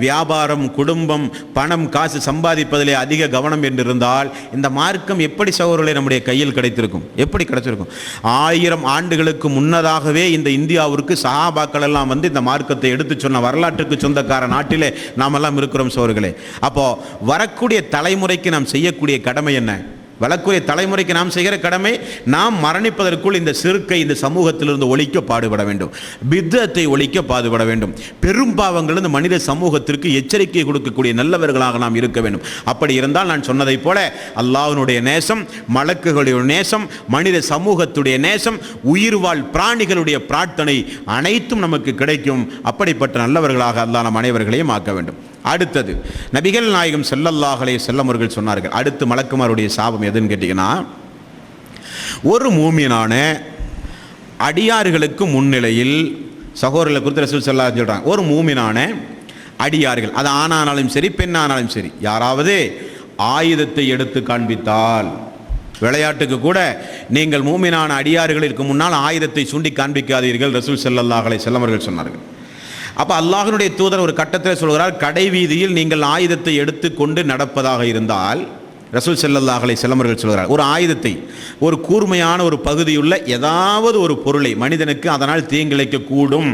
வியாபாரம், குடும்பம், பணம், காசு சம்பாதிப்பதிலே அதிக கவனம் என்றிருந்தால் இந்த மார்க்கம் எப்படி சகோதரர்களே நம்முடைய கையில் கிடைத்திருக்கும்? எப்படி கிடைச்சிருக்கும்? 1000 ஆண்டுகளுக்கு முன்னதாகவே இந்த இந்தியாவிற்கு சஹாபாக்கள் எல்லாம் வந்து இந்த மார்க்கத்தை எடுத்து சொன்ன வரலாற்றுக்கு சொந்தக்கார நாட்டிலே நாம் எல்லாம் இருக்கிறோம் சகோதரர்களே. அப்போ வரக்கூடிய தலைமுறைக்கு நாம் செய்யக்கூடிய கடமை என்ன? வளர்க்கூடிய தலைமுறைக்கு நாம் செய்கிற கடமை, நாம் மரணிப்பதற்குள் இந்த சிறுக்கை இந்த சமூகத்திலிருந்து ஒழிக்க பாடுபட வேண்டும், பித்அத்தை ஒழிக்க பாடுபட வேண்டும், பெரும்பாவங்களிலிருந்து மனித சமூகத்திற்கு எச்சரிக்கை கொடுக்கக்கூடிய நல்லவர்களாக நாம் இருக்க வேண்டும். அப்படி இருந்தால் நான் சொன்னதை போல அல்லாஹ்வுடைய நேசம், மலக்குகளுடைய நேசம், மனித சமூகத்துடைய நேசம், உயிர்வாழ் பிராணிகளுடைய பிரார்த்தனை அனைத்தும் நமக்கு கிடைக்கும். அப்படிப்பட்ட நல்லவர்களாக அல்லாஹ் நம் அனைவர்களையும் ஆக்க வேண்டும். அடுத்தது நபிகள் நாயகம் ஸல்லல்லாஹு அலைஹி வஸல்லம் அவர்கள் சொன்னார்கள், அடுத்து மலக்குமாருடைய சாபம் எதுன்னு கேட்டீங்கன்னா, ஒரு மூமினான அடியார்களுக்கு முன்னிலையில் சகோதரர்களை குறித்து ரசூல் ஸல்லல்லாஹு அலைஹி சொல்றாங்க, ஒரு மூமினான அடியார்கள், அது ஆணானாலும் சரி பெண்ணானாலும் சரி, யாராவது ஆயுதத்தை எடுத்து காண்பித்தால், விளையாட்டுக்கு கூட நீங்கள் மூமினான அடியார்களுக்கு முன்னால் ஆயுதத்தை சுண்டி காண்பிக்காதீர்கள் ரசூல் ஸல்லல்லாஹு அலைஹி வஸல்லம் அவர்கள் சொன்னார்கள். அப்போ அல்லாஹ்வுடைய தூதர் ஒரு கட்டத்தில் சொல்கிறார், கடை வீதியில் நீங்கள் ஆயுதத்தை எடுத்து கொண்டு நடப்பதாக இருந்தால், ரசூல் ஸல்லல்லாஹு அலைஹி வஸல்லம் அவர்கள் சொல்கிறார், ஒரு ஆயுதத்தை, ஒரு கூர்மையான ஒரு பகுதியுள்ள ஏதாவது ஒரு பொருளை, மனிதனுக்கு அதனால் தீங்கிழைக்க கூடும்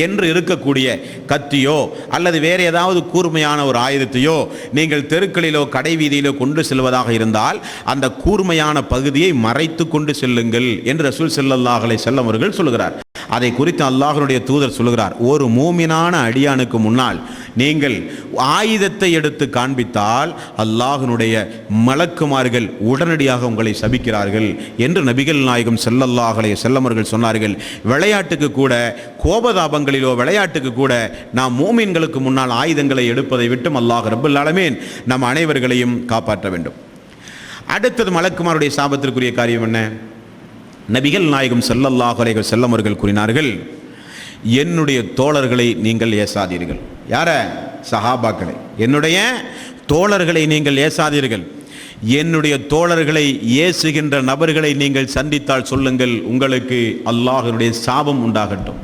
என்று இருக்கக்கூடிய கத்தியோ அல்லது வேறு ஏதாவது கூர்மையான ஒரு ஆயுதத்தையோ நீங்கள் தெருக்களிலோ கடை வீதியிலோ கொண்டு செல்வதாக இருந்தால் அந்த கூர்மையான பகுதியை மறைத்து கொண்டு செல்லுங்கள் என்று ரசூல் ஸல்லல்லாஹு அலைஹி வஸல்லம் அவர்கள் சொல்கிறார். அதை குறித்து அல்லாஹ்வுடைய தூதர் சொல்கிறார், ஒரு மூமினான அடியானுக்கு முன்னால் நீங்கள் ஆயுதத்தை எடுத்து காண்பித்தால் அல்லாஹ்வுடைய மலக்குமார்கள் உடனடியாக உங்களை சபிக்கிறார்கள் என்று நபிகள் நாயகம் ஸல்லல்லாஹு அலைஹி வஸல்லம் அவர்கள் சொன்னார்கள். விளையாட்டுக்கு கூட, கோபதாபங்களிலோ விளையாட்டுக்கு கூட நாம் மூமின்களுக்கு முன்னால் ஆயுதங்களை எடுப்பதை விட்டும் அல்லாஹ் ரப்பல் ஆலமீன் நம் அனைவர்களையும் காப்பாற்ற வேண்டும். அடுத்தது மலக்குமாருடைய சாபத்திற்குரிய காரியம் என்ன? நபிகள் நாயகம் ஸல்லல்லாஹு அலைஹி வஸல்லம் அவர்கள் கூறினார்கள், என்னுடைய தோழர்களை நீங்கள் ஏசாதீர்கள். யார? சஹாபாக்களை. என்னுடைய தோழர்களை நீங்கள் ஏசாதீர்கள். என்னுடைய தோழர்களை ஏசுகின்ற நபர்களை நீங்கள் சந்தித்தால் சொல்லுங்கள், உங்களுக்கு அல்லாஹ்வுடைய சாபம் உண்டாகட்டும்,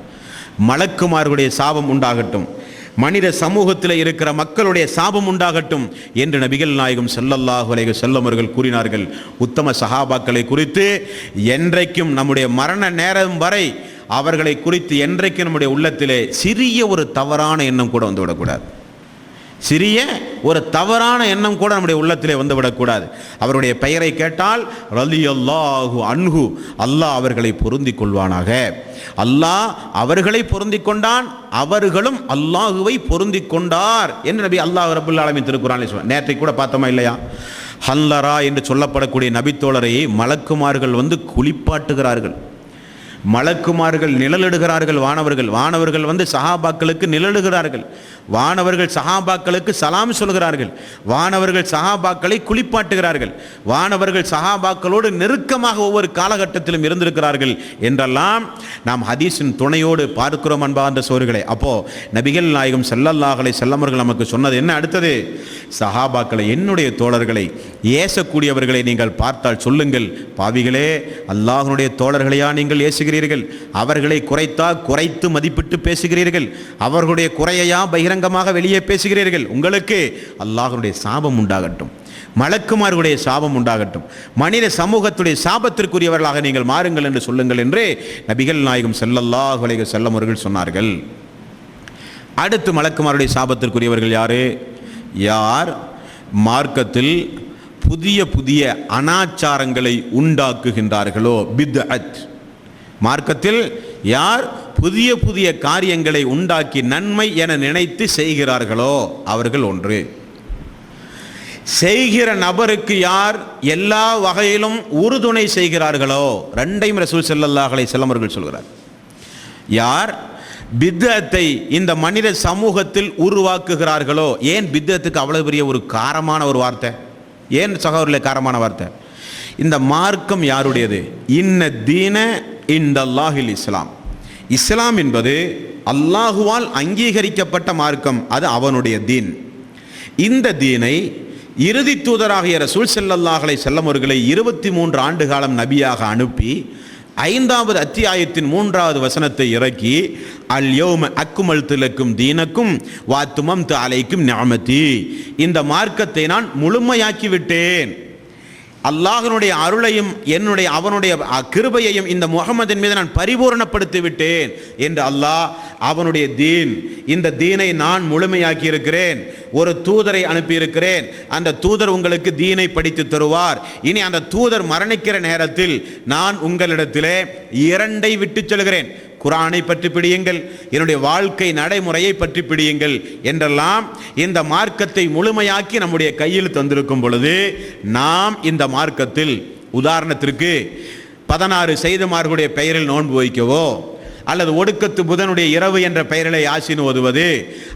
மலக்குமார்களுடைய சாபம் உண்டாகட்டும், மனித சமூகத்தில் இருக்கிற மக்களுடைய சாபம் உண்டாகட்டும் என்று நபிகள் நாயகம் ஸல்லல்லாஹு அலைஹி வஸல்லம் அவர்கள் கூறினார்கள். உத்தம சஹாபாக்களை குறித்து என்றைக்கும் நம்முடைய மரண நேரம் வரை அவர்களை குறித்து என்றைக்கும் நம்முடைய உள்ளத்திலே சிறிய ஒரு தவறான எண்ணம் கூட வந்துவிடக்கூடாது. சிறிய ஒரு தவறான எண்ணம் கூட நம்முடைய உள்ளத்திலே வந்துவிடக்கூடாது. அவருடைய பெயரை கேட்டால் ரலியல்லாஹு அன்ஹு, அல்லாஹ் அவர்களை பொருந்திக் கொள்வானாக, அல்லாஹ் அவர்களை பொருந்திக் கொண்டான், அவர்களும் அல்லாஹுவை பொருந்திக் கொண்டார் என்று நபி அல்லாஹ் ரப்பல் ஆலமீன் திருக்குர்ஆனில் சொல்றார். நேற்றை கூட பார்த்தோமா இல்லையா? ஹல்லரா என்று சொல்லப்படக்கூடிய நபித்தோழரை மலக்குமார்கள் வந்து குளிப்பாட்டுகிறார்கள். மலக்குமார்கள் நிழலிடுகிறார்கள். வானவர்கள் வந்து சஹாபாக்களுக்கு நிழலிடுகிறார்கள். வானவர்கள் சஹாபாக்களுக்கு சலாம் சொல்கிறார்கள். வானவர்கள் சஹாபாக்களை குளிப்பாட்டுகிறார்கள். வானவர்கள் சஹாபாக்களோடு நெருக்கமாக ஒவ்வொரு காலகட்டத்திலும் இருந்திருக்கிறார்கள் என்றெல்லாம் நாம் ஹதீஸின் துணையோடு பார்க்கிறோம் அன்பார்ந்த சோர்களே. அப்போ நபிகள் நாயகம் ஸல்லல்லாஹு அலைஹி வஸல்லம் அவர்கள் நமக்கு சொன்னது என்ன? அடுத்தது சஹாபாக்களை, என்னுடைய தோழர்களை, ஏசக்கூடியவர்களை நீங்கள் பார்த்தால் சொல்லுங்கள், பாவிகளே, அல்லாஹ்வுடைய தோழர்களையா நீங்கள் ஏசுகிறீர்கள்? அவர்களை குறைத்து மதிப்பிட்டு பேசுகிறீர்கள்? அவர்களுடைய குறையையா பகிரங்கமாக வெளியே பேசுகிறீர்கள்? உங்களுக்கு அல்லாஹ்வுடைய சாபம் உண்டாகட்டும், மலக்குமார்களுடைய சாபம் உண்டாகட்டும், மனித சமூகத்துடைய சாபத்திற்குரியவர்களாக நீங்கள் மாறுங்கள் என்று சொல்லுங்கள் என்று நபிகள் நாயகம் ஸல்லல்லாஹு அலைஹி வஸல்லம் அவர்கள் சொன்னார்கள். அடுத்து மலக்குமாருடைய சாபத்திற்குரியவர்கள் யாரு? யார் மார்க்கத்தில் புதிய புதிய அனாச்சாரங்களை உண்டாக்குகின்றார்களோ, பித்அத். மார்க்கத்தில் யார் புதிய புதிய காரியங்களை உண்டாக்கி நன்மை என நினைத்து செய்கிறார்களோ அவர்கள் ஒன்று. செய்கிற நபருக்கு யார் எல்லா வகையிலும் உறுதுணை செய்கிறார்களோ, ரெண்டையும் ரசூல் ஸல்லல்லாஹு அலைஹி வஸல்லம் அவர்கள் சொல்கிறார். யார் பித்அத்தை இந்த மனித சமூகத்தில் உருவாக்குகிறார்களோ, ஏன் பித்அத்துக்கு அவ்வளவு பெரிய ஒரு காரமான ஒரு வார்த்தை? ஏன் சகோதரர்களே காரமான வார்த்தை? இந்த மார்க்கம் யாருடையது? இன்ன தீன இன்தல்லாஹில் இஸ்லாம். இஸ்லாம் என்பது அல்லாஹுவால் அங்கீகரிக்கப்பட்ட மார்க்கம், அது அவனுடைய தீன். இந்த தீனை இறுதி தூதராகிய ரசூல் ஸல்லல்லாஹு அலைஹி வஸல்லம் அவர்களை 23 ஆண்டு காலம் நபியாக அனுப்பி 5வது அத்தியாயத்தின் 3வது வசனத்தை இறக்கி, அல் யௌம அக்மல்து லக்கும் தீனக்கும் வ அத்மம்து அலைக்கும் நிஅமதி, இந்த மார்க்கத்தை நான் முழுமையாக்கி விட்டேன், அல்லாஹ்வுடைய அருளையும் அவனுடைய கிருபையையும் இந்த முஹம்மதின் மீது நான் பரிபூரணப்படுத்தி விட்டேன் என்று அல்லாஹ் அவனுடைய தீன், இந்த தீனை நான் முழுமையாக்கி இருக்கிறேன், ஒரு தூதரை அனுப்பியிருக்கிறேன், அந்த தூதர் உங்களுக்கு தீனை படித்து தருவார். இனி அந்த தூதர் மரணிக்கிற நேரத்தில் நான் உங்களிடத்திலே 2ஐ விட்டு சொல்கிறேன், குர்ஆனை பற்றி பிடியுங்கள், என்னுடைய வாழ்க்கை நடைமுறையை பற்றி பிடியுங்கள் என்றெல்லாம் இந்த மார்க்கத்தை முழுமையாக்கி நம்முடைய கையில் தந்திருக்கும் பொழுது, நாம் இந்த மார்க்கத்தில் உதாரணத்திற்கு 16 செய்துமார்களுடைய பெயரில் நோன்பு வைக்கவோ, அல்லது ஒடுக்கத்து புதனுடைய இரவு என்ற பெயரிலே யாசின் ஓதுவது,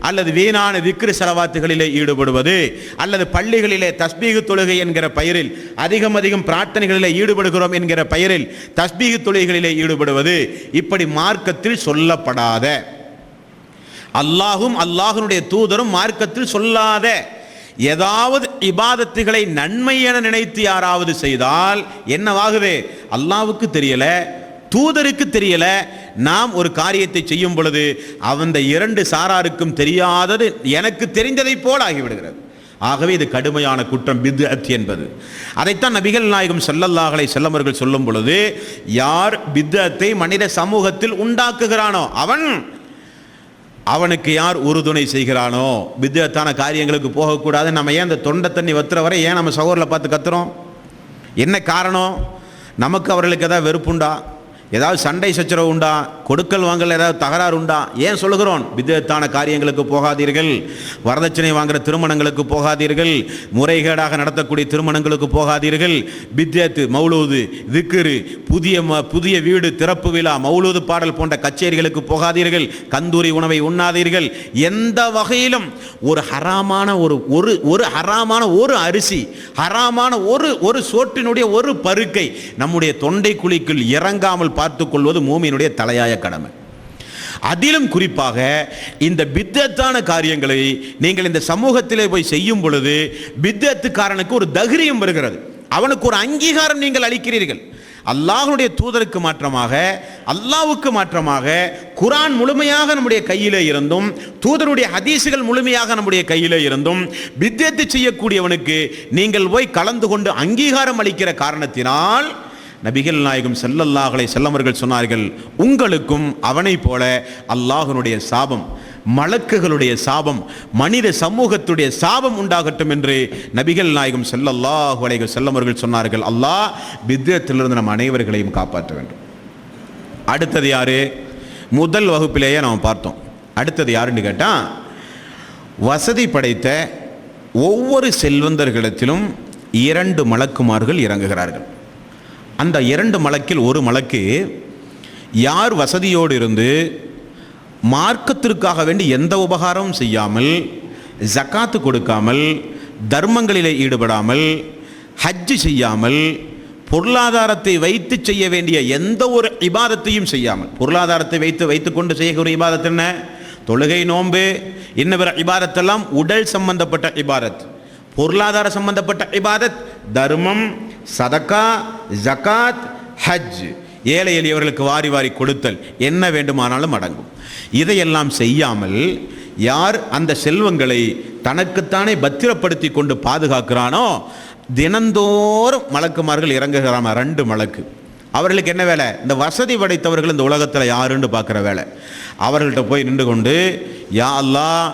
அல்லது வீணான திக்ரு ஸலவாத்துகளிலே ஈடுபடுவது, அல்லது பள்ளிகளிலே தஸ்பீஹ் தொழுகை என்கிற பெயரில் அதிகம் பிரார்த்தனைகளிலே ஈடுபடுகிறோம் என்கிற பெயரில் தஸ்பீஹ் தொழுகைகளிலே ஈடுபடுவது, இப்படி மார்க்கத்தில் சொல்லப்படாத, அல்லாஹும் அல்லாஹ்வுடைய தூதரும் மார்க்கத்தில் சொல்லாத ஏதாவது இபாதத்துகளை நன்மை என நினைத்து யாராவது செய்தால் என்னவாகுது? அல்லாஹ்வுக்கு தெரியல, தூதருக்கு தெரியல, நாம் ஒரு காரியத்தை செய்யும் பொழுது அந்த 2 சாராருக்கும் தெரியாதது எனக்கு தெரிந்ததை போல் ஆகிவிடுகிறது. ஆகவே இது கடுமையான குற்றம் பித்அத் என்பது. அதைத்தான் நபிகள் நாயகம் ஸல்லல்லாஹு அலைஹி வஸல்லம் அவர்கள் சொல்லும் பொழுது, யார் பித்அத்தை மனித சமூகத்தில் உண்டாக்குகிறானோ அவனுக்கு யார் உறுதுணை செய்கிறானோ, பித்அத்தான காரியங்களுக்கு போகக்கூடாது. நம்ம ஏன் இந்த தொண்டை தண்ணி வத்துற வரை ஏன் நம்ம சகோதரரை பார்த்து கத்துறோம்? என்ன காரணம்? நமக்கு அவர்களுக்கு ஏதாவது வெறுப்புண்டா? ஏதாவது சண்டை சச்சரவு உண்டா? கொடுக்கல் வாங்கல் ஏதாவது தகராறு உண்டா? ஏன் சொல்லுகிறோம்? பித்அத்தான காரியங்களுக்கு போகாதீர்கள், வரதட்சணை வாங்குகிற திருமணங்களுக்கு போகாதீர்கள், முறைகேடாக நடத்தக்கூடிய திருமணங்களுக்கு போகாதீர்கள், பித்அத், மௌலூது, திக்ரு, புதிய வீடு திறப்பு விழா, மௌலூது பாடல் போன்ற கச்சேரிகளுக்கு போகாதீர்கள், கந்தூரி உணவை உண்ணாதீர்கள். எந்த வகையிலும் ஒரு ஹராமான ஒரு ஹராமான ஒரு அரிசி, ஹராமான ஒரு சோற்றினுடைய ஒரு பருக்கை நம்முடைய தொண்டை குழிக்குள் இறங்காமல் பார்த்துக் கொள்வது மூமியினுடைய தலையாய கடமை. அதிலும் குறிப்பாக இந்த பித்அத்தான காரியங்களை நீங்கள் இந்த சமூகத்திலே போய் செய்யும் பொழுது பித்அத்துக்காரனுக்கு ஒரு தைரியம் வருகிறது, அவனுக்கு ஒரு அங்கீகாரம் நீங்கள் அளிக்கிறீர்கள். அல்லாஹ்வுடைய தூதருக்கு மாற்றமாக, அல்லாஹ்வுக்கு மாற்றமாக குர்ஆன் முழுமையாக நம்முடைய கையிலே இருந்தும், தூதருடைய ஹதீஸுகள் முழுமையாக நம்முடைய கையிலே இருந்தும், பித்அத்து செய்யக்கூடியவனுக்கு நீங்கள் போய் கலந்து கொண்டு அங்கீகாரம் அளிக்கிற காரணத்தினால் நபிகள் நாயகம் ஸல்லல்லாஹு அலைஹி வஸல்லம் அவர்கள் சொன்னார்கள், உங்களுக்கும் அவனை போல அல்லாஹ்வுடைய சாபம், மலக்குகளுடைய சாபம், மனித சமூகத்துடைய சாபம் உண்டாகட்டும் என்று நபிகள் நாயகம் ஸல்லல்லாஹு அலைஹி வஸல்லம் அவர்கள் சொன்னார்கள். அல்லாஹ் பித்அத்திலிருந்து நம் அனைவர்களையும் காப்பாற்ற வேண்டும். அடுத்தது யாரு? முதல் வகுப்பிலேயே நாம் பார்த்தோம். அடுத்தது யாருன்னு கேட்டால், வசதி படைத்த ஒவ்வொரு செல்வந்தர்களிடத்திலும் 2 மலக்குமார்கள் இறங்குகிறார்கள். அந்த 2 மலக்கில் ஒரு மலக்கு யார் வசதியோடு இருந்து மார்க்கத்திற்காக வேண்டி எந்த உபகாரமும் செய்யாமல், ஜக்காத்து கொடுக்காமல், தர்மங்களிலே ஈடுபடாமல், ஹஜ்ஜு செய்யாமல், பொருளாதாரத்தை வைத்து செய்ய வேண்டிய எந்த ஒரு இபாதத்தையும் செய்யாமல், பொருளாதாரத்தை வைத்துக்கொண்டு செய்யக்கூடிய இபாதத் என்ன? தொழுகை, நோன்பு, இன்ன பிற இபாதத்தெல்லாம் உடல் சம்பந்தப்பட்ட இபாதத். பொருளாதார சம்பந்தப்பட்ட இபாதத், தர்மம், சதக்கா, ஜகாத், ஹஜ், ஏழை எளியவர்களுக்கு வாரி வாரி கொடுத்தல், என்ன வேண்டுமானாலும் அடங்கும். இதையெல்லாம் செய்யாமல் யார் அந்த செல்வங்களை தனக்குத்தானே பத்திரப்படுத்தி கொண்டு பாதுகாக்கிறானோ, தினந்தோறும் மலக்குமார்கள் இறங்குகிறாம 2 மலக்கு. அவர்களுக்கு என்ன வேலை? இந்த வசதி படைத்தவர்கள் இந்த உலகத்தில் யாருன்னு பார்க்குற வேலை. அவர்கள்ட்ட போய் நின்று கொண்டு, யா அல்லாஹ்,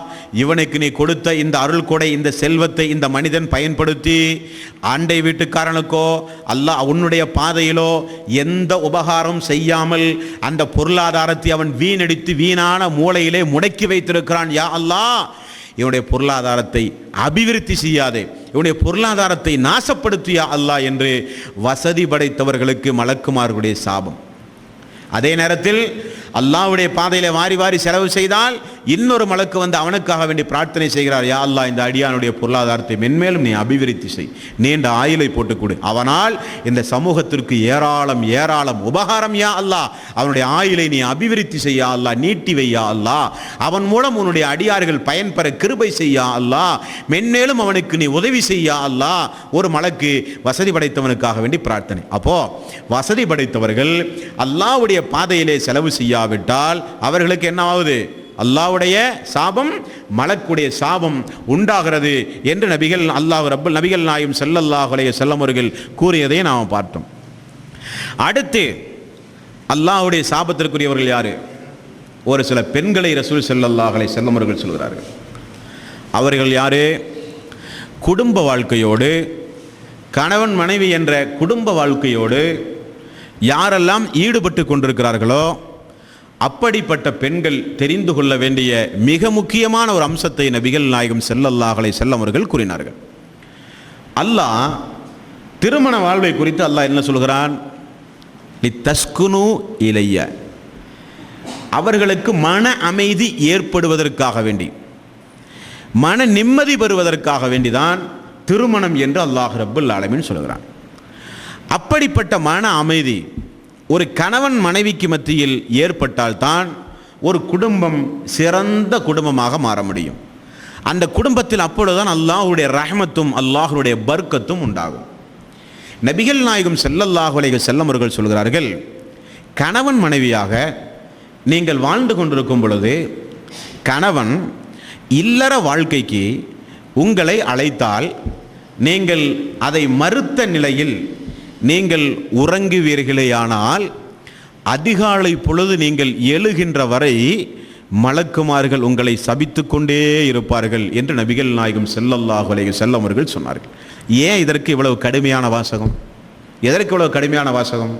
இவனுக்கு நீ கொடுத்த இந்த அருள் கொடை, இந்த செல்வத்தை இந்த மனிதன் பயன்படுத்தி ஆண்டை வீட்டுக்காரனுக்கோ அல்லாஹ் உன்னுடைய பாதையிலோ எந்த உபகாரம் செய்யாமல் அந்த பொருளாதாரத்தை அவன் வீணடித்து வீணான மூளையிலே முடக்கி வைத்திருக்கிறான். யா அல்லாஹ், இவனுடைய பொருளாதாரத்தை அபிவிருத்தி செய்யாதே, இவனுடைய பொருளாதாரத்தை நாசப்படுத்தியா அல்லாஹ் என்று வசதி படைத்தவர்களுக்கு மலக்குமார்களுடைய சாபம். அதே நேரத்தில் அல்லாஹ்வுடைய பாதையில வாரி வாரி செலவு செய்தால் இன்னொரு மலக்கு வந்து அவனுக்காக வேண்டி பிரார்த்தனை செய்கிறார். யா அல்லாஹ், இந்த அடியானுடைய பொருளாதாரத்தை மென்மேலும் நீ அபிவிருத்தி செய், நீண்ட ஆயுளை போட்டுக் கொடு, அவனால் இந்த சமூகத்திற்கு ஏராளம் ஏராளம் உபகாரம். யா அல்லாஹ், அவனுடைய ஆயுளை நீ அபிவிருத்தி செய்யா அல்லாஹ், நீட்டி வையா அல்லாஹ், அவன் மூலம் உன்னுடைய அடியார்கள் பயன்பெற கிருபை செய்யா அல்லாஹ், மென்மேலும் அவனுக்கு நீ உதவி செய்யா அல்லாஹ். ஒரு மலக்கு வசதி படைத்தவனுக்காக வேண்டி பிரார்த்தனை. அப்போ வசதி படைத்தவர்கள் அல்லாஹ்வுடைய பாதையிலே செலவு செய்யாவிட்டால் அவர்களுக்கு என்ன ஆகுது? அல்லாஹ்வுடைய சாபம், மலக்குடைய சாபம் உண்டாகிறது என்று நபிகள் நாயகம் ஸல்லல்லாஹு அலைஹி வஸல்லம் அவர்கள் கூறியதை நாம் பார்த்தோம். அடுத்து அல்லாஹ்வுடைய சாபத்திற்குரியவர்கள் யாரு? ஒரு சில பெண்களை ரசூல் ஸல்லல்லாஹு அலைஹி வஸல்லம் அவர்கள் சொல்கிறார்கள். அவர்கள் யாரு? குடும்ப வாழ்க்கையோடு, கணவன் மனைவி என்ற குடும்ப வாழ்க்கையோடு யாரெல்லாம் ஈடுபட்டு கொண்டிருக்கிறார்களோ அப்படிப்பட்ட பெண்கள் தெரிந்து கொள்ள வேண்டிய மிக முக்கியமான ஒரு அம்சத்தை நபிகள் நாயகம் ஸல்லல்லாஹு அலைஹி வஸல்லம் அவர்கள் கூறினார்கள். அல்லாஹ் திருமண வாழ்வை குறித்து அல்லாஹ் என்ன சொல்கிறான்? லித்தஸ்குனு இலைய, அவர்களுக்கு மன அமைதி ஏற்படுவதற்காக வேண்டி, மன நிம்மதி பெறுவதற்காக வேண்டிதான் திருமணம் என்று அல்லாஹ் ரப்புல் ஆலமீன் சொல்கிறான். அப்படிப்பட்ட மன அமைதி ஒரு கணவன் மனைவிக்கு மத்தியில் ஏற்பட்டால்தான் ஒரு குடும்பம் சிறந்த குடும்பமாக மாற முடியும். அந்த குடும்பத்தில் அப்பொழுதுதான் அல்லாஹ்வுடைய ரஹ்மத்தும் அல்லாஹ்வுடைய பர்க்கத்தும் உண்டாகும். நபிகள் நாயகம் ஸல்லல்லாஹு அலைஹி வஸல்லம் அவர்கள் சொல்கிறார்கள், கணவன் மனைவியாக நீங்கள் வாழ்ந்து கொண்டிருக்கும் பொழுது கணவன் இல்லற வாழ்க்கைக்கு உங்களை அழைத்தால் நீங்கள் அதை மறுத்த நிலையில் நீங்கள் உறங்குவீர்களேயானால் அதிகாலை பொழுது நீங்கள் எழுகின்ற வரை மலக்குமார்கள் உங்களை சபித்து கொண்டே இருப்பார்கள் என்று நபிகள் நாயகம் ஸல்லல்லாஹு அலைஹி வஸல்லம் அவர்கள் சொன்னார்கள். ஏன் இதற்கு இவ்வளவு கடுமையான வாசகம்? எதற்கு இவ்வளவு கடுமையான வாசகம்?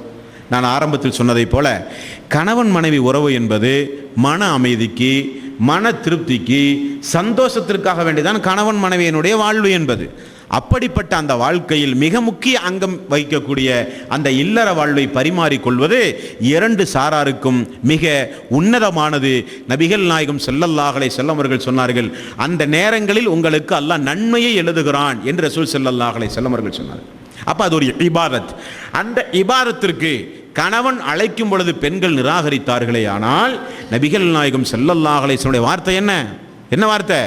நான் ஆரம்பத்தில் சொன்னதை போல கணவன் மனைவி உறவு என்பது மன அமைதிக்கு, மன திருப்திக்கு, சந்தோஷத்திற்காக வேண்டிதான் கணவன் மனைவியினுடைய வாழ்வு என்பது. அப்படிப்பட்ட அந்த வாழ்க்கையில் மிக முக்கிய அங்கம் வகிக்கக்கூடிய அந்த இல்லற வாழ்வை பரிமாறிக்கொள்வது 2 சாராருக்கும் மிக உன்னதமானது. நபிகள் நாயகம் ஸல்லல்லாஹு அலைஹி வஸல்லம் அவர்கள் சொன்னார்கள், அந்த நேரங்களில் உங்களுக்கு அல்லாஹ் நன்மையை எழுதுகிறான் என்று ரசூல் ஸல்லல்லாஹு அலைஹி வஸல்லம் அவர்கள் சொன்னார்கள். அப்போ அது ஒரு இபாதத். அந்த இபாதத்திற்கு கணவன் அழைக்கும் பொழுது பெண்கள் நிராகரித்தார்களே ஆனால் நபிகள் நாயகம் ஸல்லல்லாஹு அலைஹி வஸல்லம் வார்த்தை என்ன வார்த்தை?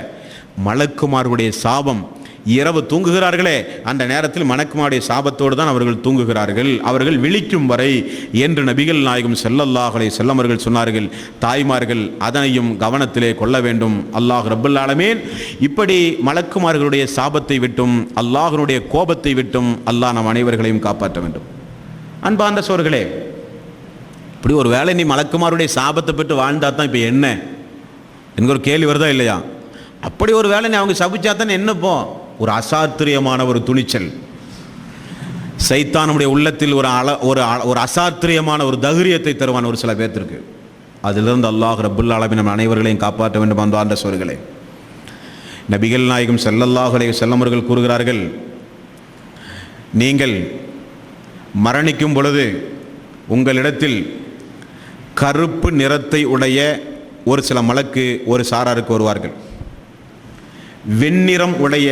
மலக்குமார்களுடைய சாபம். இரவு தூங்குகிறார்களே அந்த நேரத்தில் மலக்குமாருடைய சாபத்தோடு தான் அவர்கள் தூங்குகிறார்கள், அவர்கள் விழிக்கும் வரை என்று நபிகள் நாயகம் ஸல்லல்லாஹு அலைஹி வஸல்லம் அவர்கள் சொன்னார்கள். தாய்மார்கள் அதனையும் கவனத்திலே கொள்ள வேண்டும். அல்லாஹ் ரப்பல் ஆலமீன் இப்படி மலக்குமார்களுடைய சாபத்தை விட்டும் அல்லாஹ்வுடைய கோபத்தை விட்டும் அல்லாஹ் நம் அனைவர்களையும் காப்பாற்ற வேண்டும். அன்பார்ந்த சோர்களே, இப்படி ஒரு வேளை நீ மலக்குமாருடைய சாபத்தை பெற்று வாழ்ந்தா தான் இப்போ என்ன என்கிற ஒரு கேள்வி வருதா இல்லையா? அப்படி ஒரு வேளை நீ அவங்க சபிச்சா தான் என்னப்போ? ஒரு அசாத்திரியமான ஒரு துணிச்சல், சைத்தானுடைய உள்ளத்தில் ஒரு அசாத்திரியமான ஒரு தைரியத்தை தருவான் ஒரு சில பேர்த்திற்கு. அதிலிருந்து அல்லாஹ் ரப்புல் ஆலமீன் நம் அனைவர்களையும் காப்பாற்ற வேண்டும். அன்பார்ந்த சோர்களே, நபிகள் நாயகம் ஸல்லல்லாஹு அலைஹி வஸல்லம் அவர்கள் கூறுகிறார்கள், நீங்கள் மரணிக்கும் பொழுது உங்களிடத்தில் கருப்பு நிறத்தை உடைய ஒரு சில மலக்கு ஒரு சாராருக்கு வருவார்கள். வெண்ணிறம் உடைய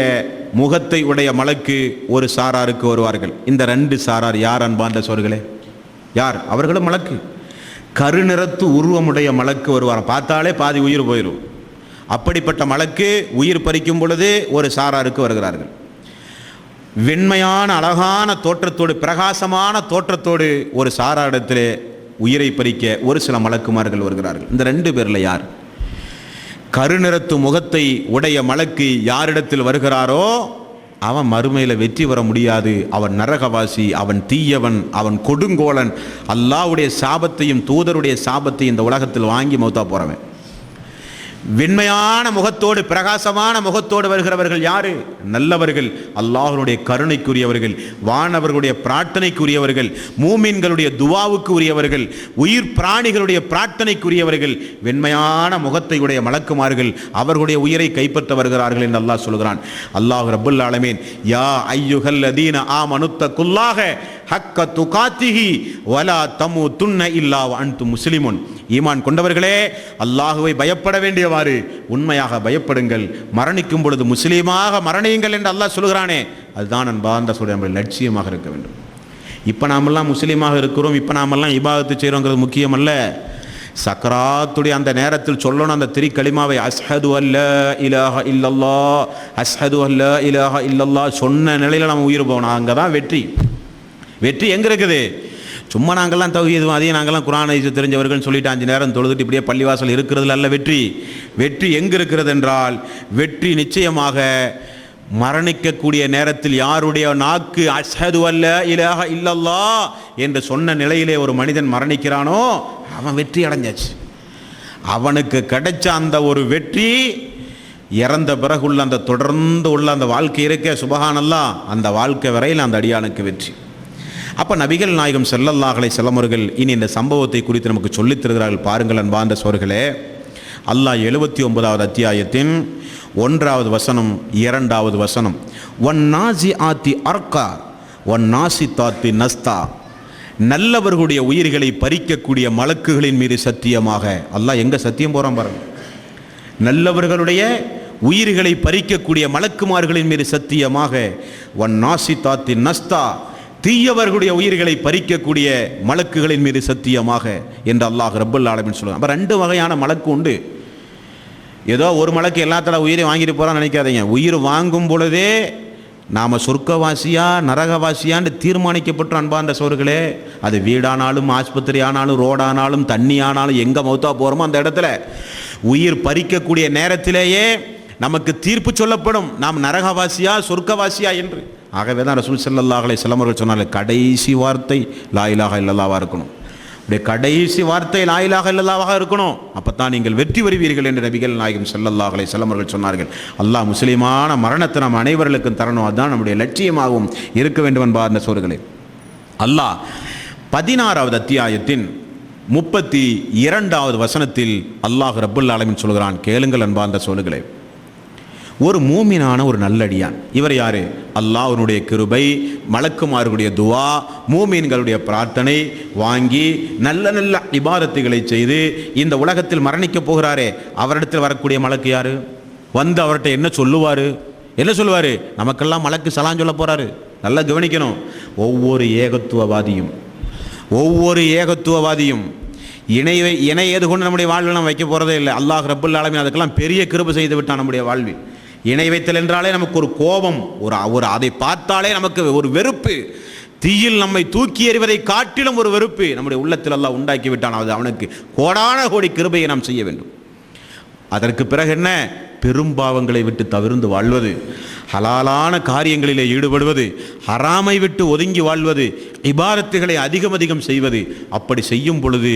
முகத்தை உடைய மலக்கு ஒரு சாராருக்கு வருவார்கள். இந்த 2 சாரார் யார் அன்பார்ந்த சோர்களே? யார்? அவர்களும் மலக்கு. கருநிறத்து உருவமுடைய மலக்கு வருவார், பார்த்தாலே பாதி உயிர் போயிடும். அப்படிப்பட்ட மலக்கு உயிர் பறிக்கும் பொழுது ஒரு சாராருக்கு வருகிறார்கள். வெண்மையான அழகான தோற்றத்தோடு பிரகாசமான தோற்றத்தோடு ஒரு சாராடத்திலே உயிரை பறிக்க ஒரு சில மலக்குமார்கள் வருகிறார்கள். இந்த 2 பேர்ல யார்? கருநிறத்து முகத்தை உடைய மலக்கு யாரிடத்தில் வருகிறாரோ அவன் மறுமையில் வெற்றி பெற முடியாது. அவன் நரகவாசி, அவன் தீயவன், அவன் கொடுங்கோலன். அல்லாஹ்வுடைய சாபத்தையும் தூதருடைய சாபத்தையும் இந்த உலகத்தில் வாங்கி மௌத்தா போறவன். வெண்மையான முகத்தோடு பிரகாசமான முகத்தோடு வருகிறவர்கள் யாரு? நல்லவர்கள், அல்லாஹ்வுடைய கருணைக்குரியவர்கள், வானவர்களுடைய பிரார்த்தனைக்குரியவர்கள், மூமின்களுடைய துவாவுக்கு உரியவர்கள், உயிர் பிராணிகளுடைய பிரார்த்தனைக்குரியவர்கள். வெண்மையான முகத்தை உடைய மலக்குமார்கள் அவர்களுடைய உயிரை கைப்பற்ற வருகிறார்கள் என்று அல்லாஹ் சொல்கிறான். அல்லாஹ் ரப்பல் ஆலமீன் யா அய்யுஹல்லதீன ஆமனுத்தகுல்லாஹ ஹக்க துகாத்திஹி வலா தமூதுன்ன இல்லா வ அன்தும் முஸ்லிமுன். ஈமான் கொண்டவர்களே, அல்லாஹுவை பயப்பட வேண்டியவாறு உண்மையாக பயப்படுங்கள், மரணிக்கும் பொழுது முஸ்லீமாக மரணியுங்கள் என்று அல்லாஹ் சொல்கிறானே, அதுதான் அன்பார்ந்த சொல்ற நம்முடைய லட்சியமாக இருக்க வேண்டும். இப்போ நாமெல்லாம் முஸ்லீமாக இருக்கிறோம், இப்போ நாமெல்லாம் இபாதத்து செய்கிறோங்கிறது முக்கியம் அல்ல. சக்கராத்துடைய அந்த நேரத்தில் சொல்லணும் அந்த திரிக்கலிமாவை, அஸ்ஹது அல்லா இலாஹ இல்லல்லாஹ், அஸ்ஹது அல்லா இலாஹ இல்லல்லாஹ் சொன்ன நிலையில் நம்ம உயிர் போகணும். அங்கே தான் வெற்றி. வெற்றி எங்கே இருக்குது? சும்மா நாங்கள்லாம் தௌஹீது அதையும் நாங்கள்லாம் குர்ஆனை தெரிஞ்சவர்கள் சொல்லிட்டு 5 நேரம் தொழுதுட்டு இப்படியே பள்ளிவாசல் இருக்கிறதுல அல்ல வெற்றி. வெற்றி எங்கே இருக்கிறது என்றால், வெற்றி நிச்சயமாக மரணிக்கக்கூடிய நேரத்தில் யாருடைய நாக்கு அஷ்ஹது அல்லா இலாஹ இல்லல்லாஹ் என்று சொன்ன நிலையிலே ஒரு மனிதன் மரணிக்கிறானோ அவன் வெற்றி அடைஞ்சாச்சு. அவனுக்கு கிடைச்ச அந்த ஒரு வெற்றி இறந்த பிறகுள்ள அந்த தொடர்ந்து உள்ள அந்த வாழ்க்கை இருக்க சுபஹானல்லாஹ், அந்த வாழ்க்கை வரையில் அந்த அடியானுக்கு வெற்றி. அப்போ நபிகள் நாயகம் ஸல்லல்லாஹு அலைஹி வஸல்லம் அவர்கள் இனி இந்த சம்பவத்தை குறித்து நமக்கு சொல்லித் தருகிறார்கள். பாருங்கள் அன்பார்ந்த சோர்களே, அல்லாஹ் 79வது அத்தியாயத்தின் 1வது வசனம் 2வது வசனம், ஒன் நாசி ஆத்தி அர்கா ஒன் நாசி தாத்தி நஸ்தா, நல்லவர்களுடைய உயிர்களை பறிக்கக்கூடிய மலக்குகளின் மீது சத்தியமாக. அல்லாஹ் எங்க சத்தியம் போறான் பாருங்க. நல்லவர்களுடைய உயிர்களை பறிக்கக்கூடிய மலக்குமார்களின் மீது சத்தியமாக, ஒன் நாசி தாத்தி நஸ்தா, தீயவர்களுடைய உயிர்களை பறிக்கக்கூடிய மலக்குகளின் மீது சத்தியமாக என்று அல்லாஹ் ரப்பல் ஆலமீன் சொல்லுவாங்க. அப்போ 2 வகையான மலக்கு உண்டு. ஏதோ ஒரு மலக்கு எல்லாத்தோட உயிரை வாங்கிட்டு போகிறான்னு நினைக்காதீங்க. உயிர் வாங்கும் பொழுதே நாம் சொர்க்கவாசியா நரகவாசியான்னு தீர்மானிக்கப்பட்ட அன்பார்ந்த சோர்களே, அது வீடானாலும் ஆஸ்பத்திரி ஆனாலும் ரோடானாலும் தண்ணி ஆனாலும் எங்கே மௌத்தா போகிறோமோ அந்த இடத்துல உயிர் பறிக்கக்கூடிய நேரத்திலேயே நமக்கு தீர்ப்பு சொல்லப்படும், நாம் நரகவாசியா சொர்க்கவாசியா என்று. ஆகவே தான் ரசூல் ஸல்லல்லாஹு அலைஹி வஸல்லம் அவர்கள் சொன்னார்கள், கடைசி வார்த்தை லா இலாஹ இல்லல்லாஹ்வாக இருக்கணும். அப்படியே கடைசி வார்த்தை லா இலாஹ இல்லல்லாஹ்வாக இருக்கணும். அப்போ தான் நீங்கள் வெற்றி பெறுவீர்கள் என்று நபிகள் நாயகம் ஸல்லல்லாஹு அலைஹி வஸல்லம் அவர்கள் சொன்னார்கள். அல்லாஹ் முஸ்லீமான மரணத்தை நாம் அனைவர்களுக்கும் தரணும், அதுதான் நம்முடைய லட்சியமாகவும் இருக்க வேண்டும் என்பார்ந்த சோர்களே. அல்லாஹ் 16வது அத்தியாயத்தின் 32வது வசனத்தில் அல்லாஹ் ரப்பல் ஆலமீன் சொல்கிறான், கேளுங்கள் அன்பார்ந்த சோர்களே. ஒரு மூமினான ஒரு நல்லடியான், இவர் யாரு? அல்லாஹ்வுடைய கிருபை, மலக்குமார்களுடைய துவா, மூமீன்களுடைய பிரார்த்தனை வாங்கி நல்ல நல்ல இபாதத்துகளை செய்து இந்த உலகத்தில் மரணிக்கப் போகிறாரே, அவரிடத்தில் வரக்கூடிய மலக்கு யாரு? வந்து அவர்கிட்ட என்ன சொல்லுவார்? என்ன சொல்லுவார்? நமக்கெல்லாம் மலக்கு சலாம் சொல்ல போறாரு. நல்லா கவனிக்கணும். ஒவ்வொரு ஏகத்துவவாதியும் இணை ஏது கொண்டு நம்முடைய வாழ்வில் நம்ம வைக்க போகிறதே இல்லை. அல்லாஹ் ரப்பல் ஆலமீன் அதுக்கெல்லாம் பெரிய கிருபை செய்து விட்டான் நம்முடைய வாழ்வில். இணை வைத்தல் என்றாலே நமக்கு ஒரு கோபம், ஒரு அதை பார்த்தாலே நமக்கு ஒரு வெறுப்பு, தீயில் நம்மை தூக்கி எறிவதை காட்டிலும் ஒரு வெறுப்பு நம்முடைய உள்ளத்தில் அல்லாஹ் உண்டாக்கி விட்டான். அது அவனுக்கு கோடான கோடி கிருபையை நாம் செய்ய வேண்டும். அதற்கு பிறகு என்ன? பெரும்பாவங்களை விட்டு தவிர்ந்து வாழ்வது, ஹலாலான காரியங்களிலே ஈடுபடுவது, ஹராமை விட்டு ஒதுங்கி வாழ்வது, இபாதத்துகளை அதிகம் செய்வது. அப்படி செய்யும் பொழுது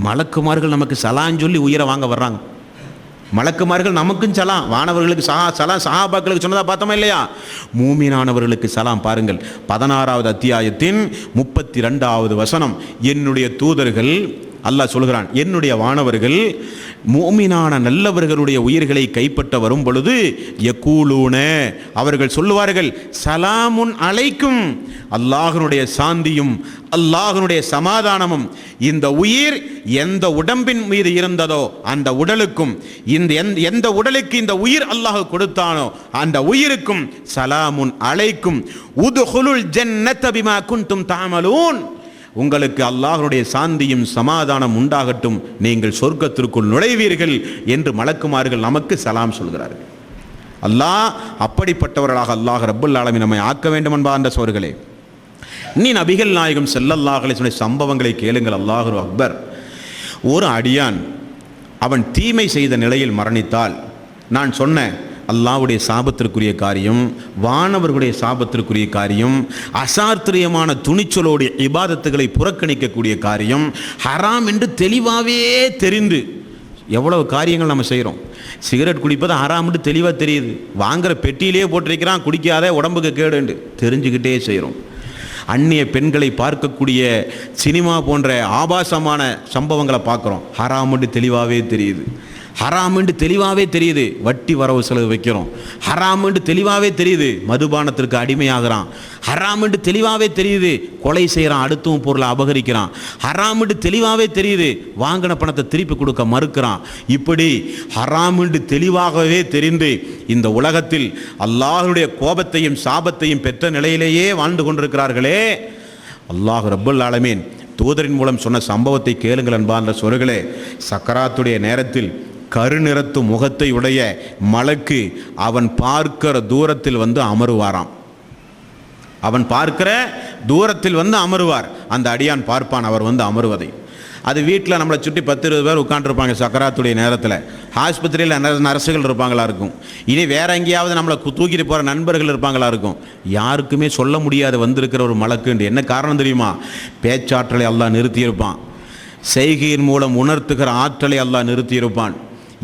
மலக்குமார்கள் நமக்கு சலான் சொல்லி உயிரை வாங்க வர்றாங்க. மலக்குமார்கள் நமக்கும் சலாம், வானவர்களுக்கு சலாம், சஹாபாக்களுக்கு சொன்னதா பார்த்தோமா இல்லையா? மூமினானவர்களுக்கு சலாம். பாருங்கள் 16வது அத்தியாயத்தின் 32வது வசனம், என்னுடைய தூதர்கள், அல்லாஹ் சொல்கிறான், என்னுடைய வானவர்கள் மூமினான நல்லவர்களுடைய உயிர்களை கைப்பற்ற வரும் பொழுது யகூலூன, அவர்கள் சொல்லுவார்கள், சலாமுன் அலைக்கும், அல்லாஹ்வுடைய சாந்தியும் அல்லாஹ்வுடைய சமாதானமும் இந்த உயிர் எந்த உடம்பின் மீது இருந்ததோ அந்த உடலுக்கும், எந்த உடலுக்கு இந்த உயிர் அல்லாஹ் கொடுத்தானோ அந்த உயிருக்கும் சலாமுன் அலைக்கும் உதுகுலுல் ஜன்னத பிமா குன்தும் தஅமலூன், உங்களுக்கு அல்லாஹ்வுடைய சாந்தியும் சமாதானம் உண்டாகட்டும், நீங்கள் சொர்க்கத்திற்குள் நுழைவீர்கள் என்று மலக்குமார்கள் நமக்கு சலாம் சொல்கிறார்கள். அல்லாஹ் அப்படிப்பட்டவர்களாக அல்லாஹ் ரப்பல் ஆலமீன் நம்மை ஆக்க வேண்டும் என்பார்ந்த சோர்களே. நீ நபிகள் நாயகம் ஸல்லல்லாஹு அலைஹி வஸல்லம் சம்பவங்களை கேளுங்கள். அல்லாஹு அக்பர். ஒரு அடியான் அவன் தீமை செய்த நிலையில் மரணித்தால், நான் சொன்ன அல்லாஹ்வுடைய சாபத்திற்குரிய காரியம், வானவர்களுடைய சாபத்திற்குரிய காரியம், அசாஸ்திரியமான துணிச்சலோடு இபாதத்துகளை புறக்கணிக்கக்கூடிய காரியம், ஹராம் என்று தெளிவாகவே தெரிந்து எவ்வளவு காரியங்கள் நம்ம செய்கிறோம். சிகரெட் குடிப்பது ஹராம்னு தெளிவாக தெரியுது, வாங்குகிற பெட்டியிலே போட்டிருக்கிறான், குடிக்காத உடம்புக்கு கேடுண்டு தெரிஞ்சுக்கிட்டே செய்கிறோம். அந்நிய பெண்களை பார்க்கக்கூடிய சினிமா போன்ற ஆபாசமான சம்பவங்களை பார்க்குறோம், ஹராம்னு தெளிவாகவே தெரியுது. ஹராம்னு தெளிவாகவே தெரியுது, வட்டி வரவு செலவு வைக்கிறோம். ஹராம்னு தெளிவாகவே தெரியுது, மதுபானத்திற்கு அடிமையாகிறான். ஹராம்னு தெளிவாகவே தெரியுது, கொலை செய்கிறான், அடுத்தவன் பொருளை அபகரிக்கிறான். ஹராம்னு தெளிவாகவே தெரியுது, வாங்கின பணத்தை திருப்பி கொடுக்க மறுக்கிறான். இப்படி ஹராம்னு தெளிவாகவே தெரிந்து இந்த உலகத்தில் அல்லாஹ்வுடைய கோபத்தையும் சாபத்தையும் பெற்ற நிலையிலேயே வாழ்ந்து கொண்டிருக்கிறார்களே. அல்லாஹ் ரப்பல் ஆலமீன் தூதரின் மூலம் சொன்ன சம்பவத்தை கேளுங்கள் அன்பார்ந்த சொர்களே. சக்கராத்துடைய நேரத்தில் கருநிறத்து முகத்தை உடைய மலக்கு அவன் பார்க்கிற தூரத்தில் வந்து அமருவாராம். அவன் பார்க்கிற தூரத்தில் வந்து அமருவார். அந்த அடியான் பார்ப்பான் அவர் வந்து அமருவதை. அது வீட்டில் நம்மளை சுற்றி 10-20 பேர் உட்காந்துருப்பாங்க சக்கராத்துடைய நேரத்தில். ஆஸ்பத்திரியில் நர்ஸுகள் இருப்பாங்களா இருக்கும், இனி வேற எங்கேயாவது நம்மளை தூக்கிட்டு போகிற நண்பர்கள் இருப்பாங்களா இருக்கும். யாருக்குமே சொல்ல முடியாது வந்திருக்கிற ஒரு மலக்குண்டு. என்ன காரணம் தெரியுமா? பேச்சாற்றலை அல்லாஹ் நிறுத்தியிருப்பான். செய்கையின் மூலம் உணர்த்துகிற ஆற்றலை அல்லாஹ் நிறுத்தியிருப்பான்.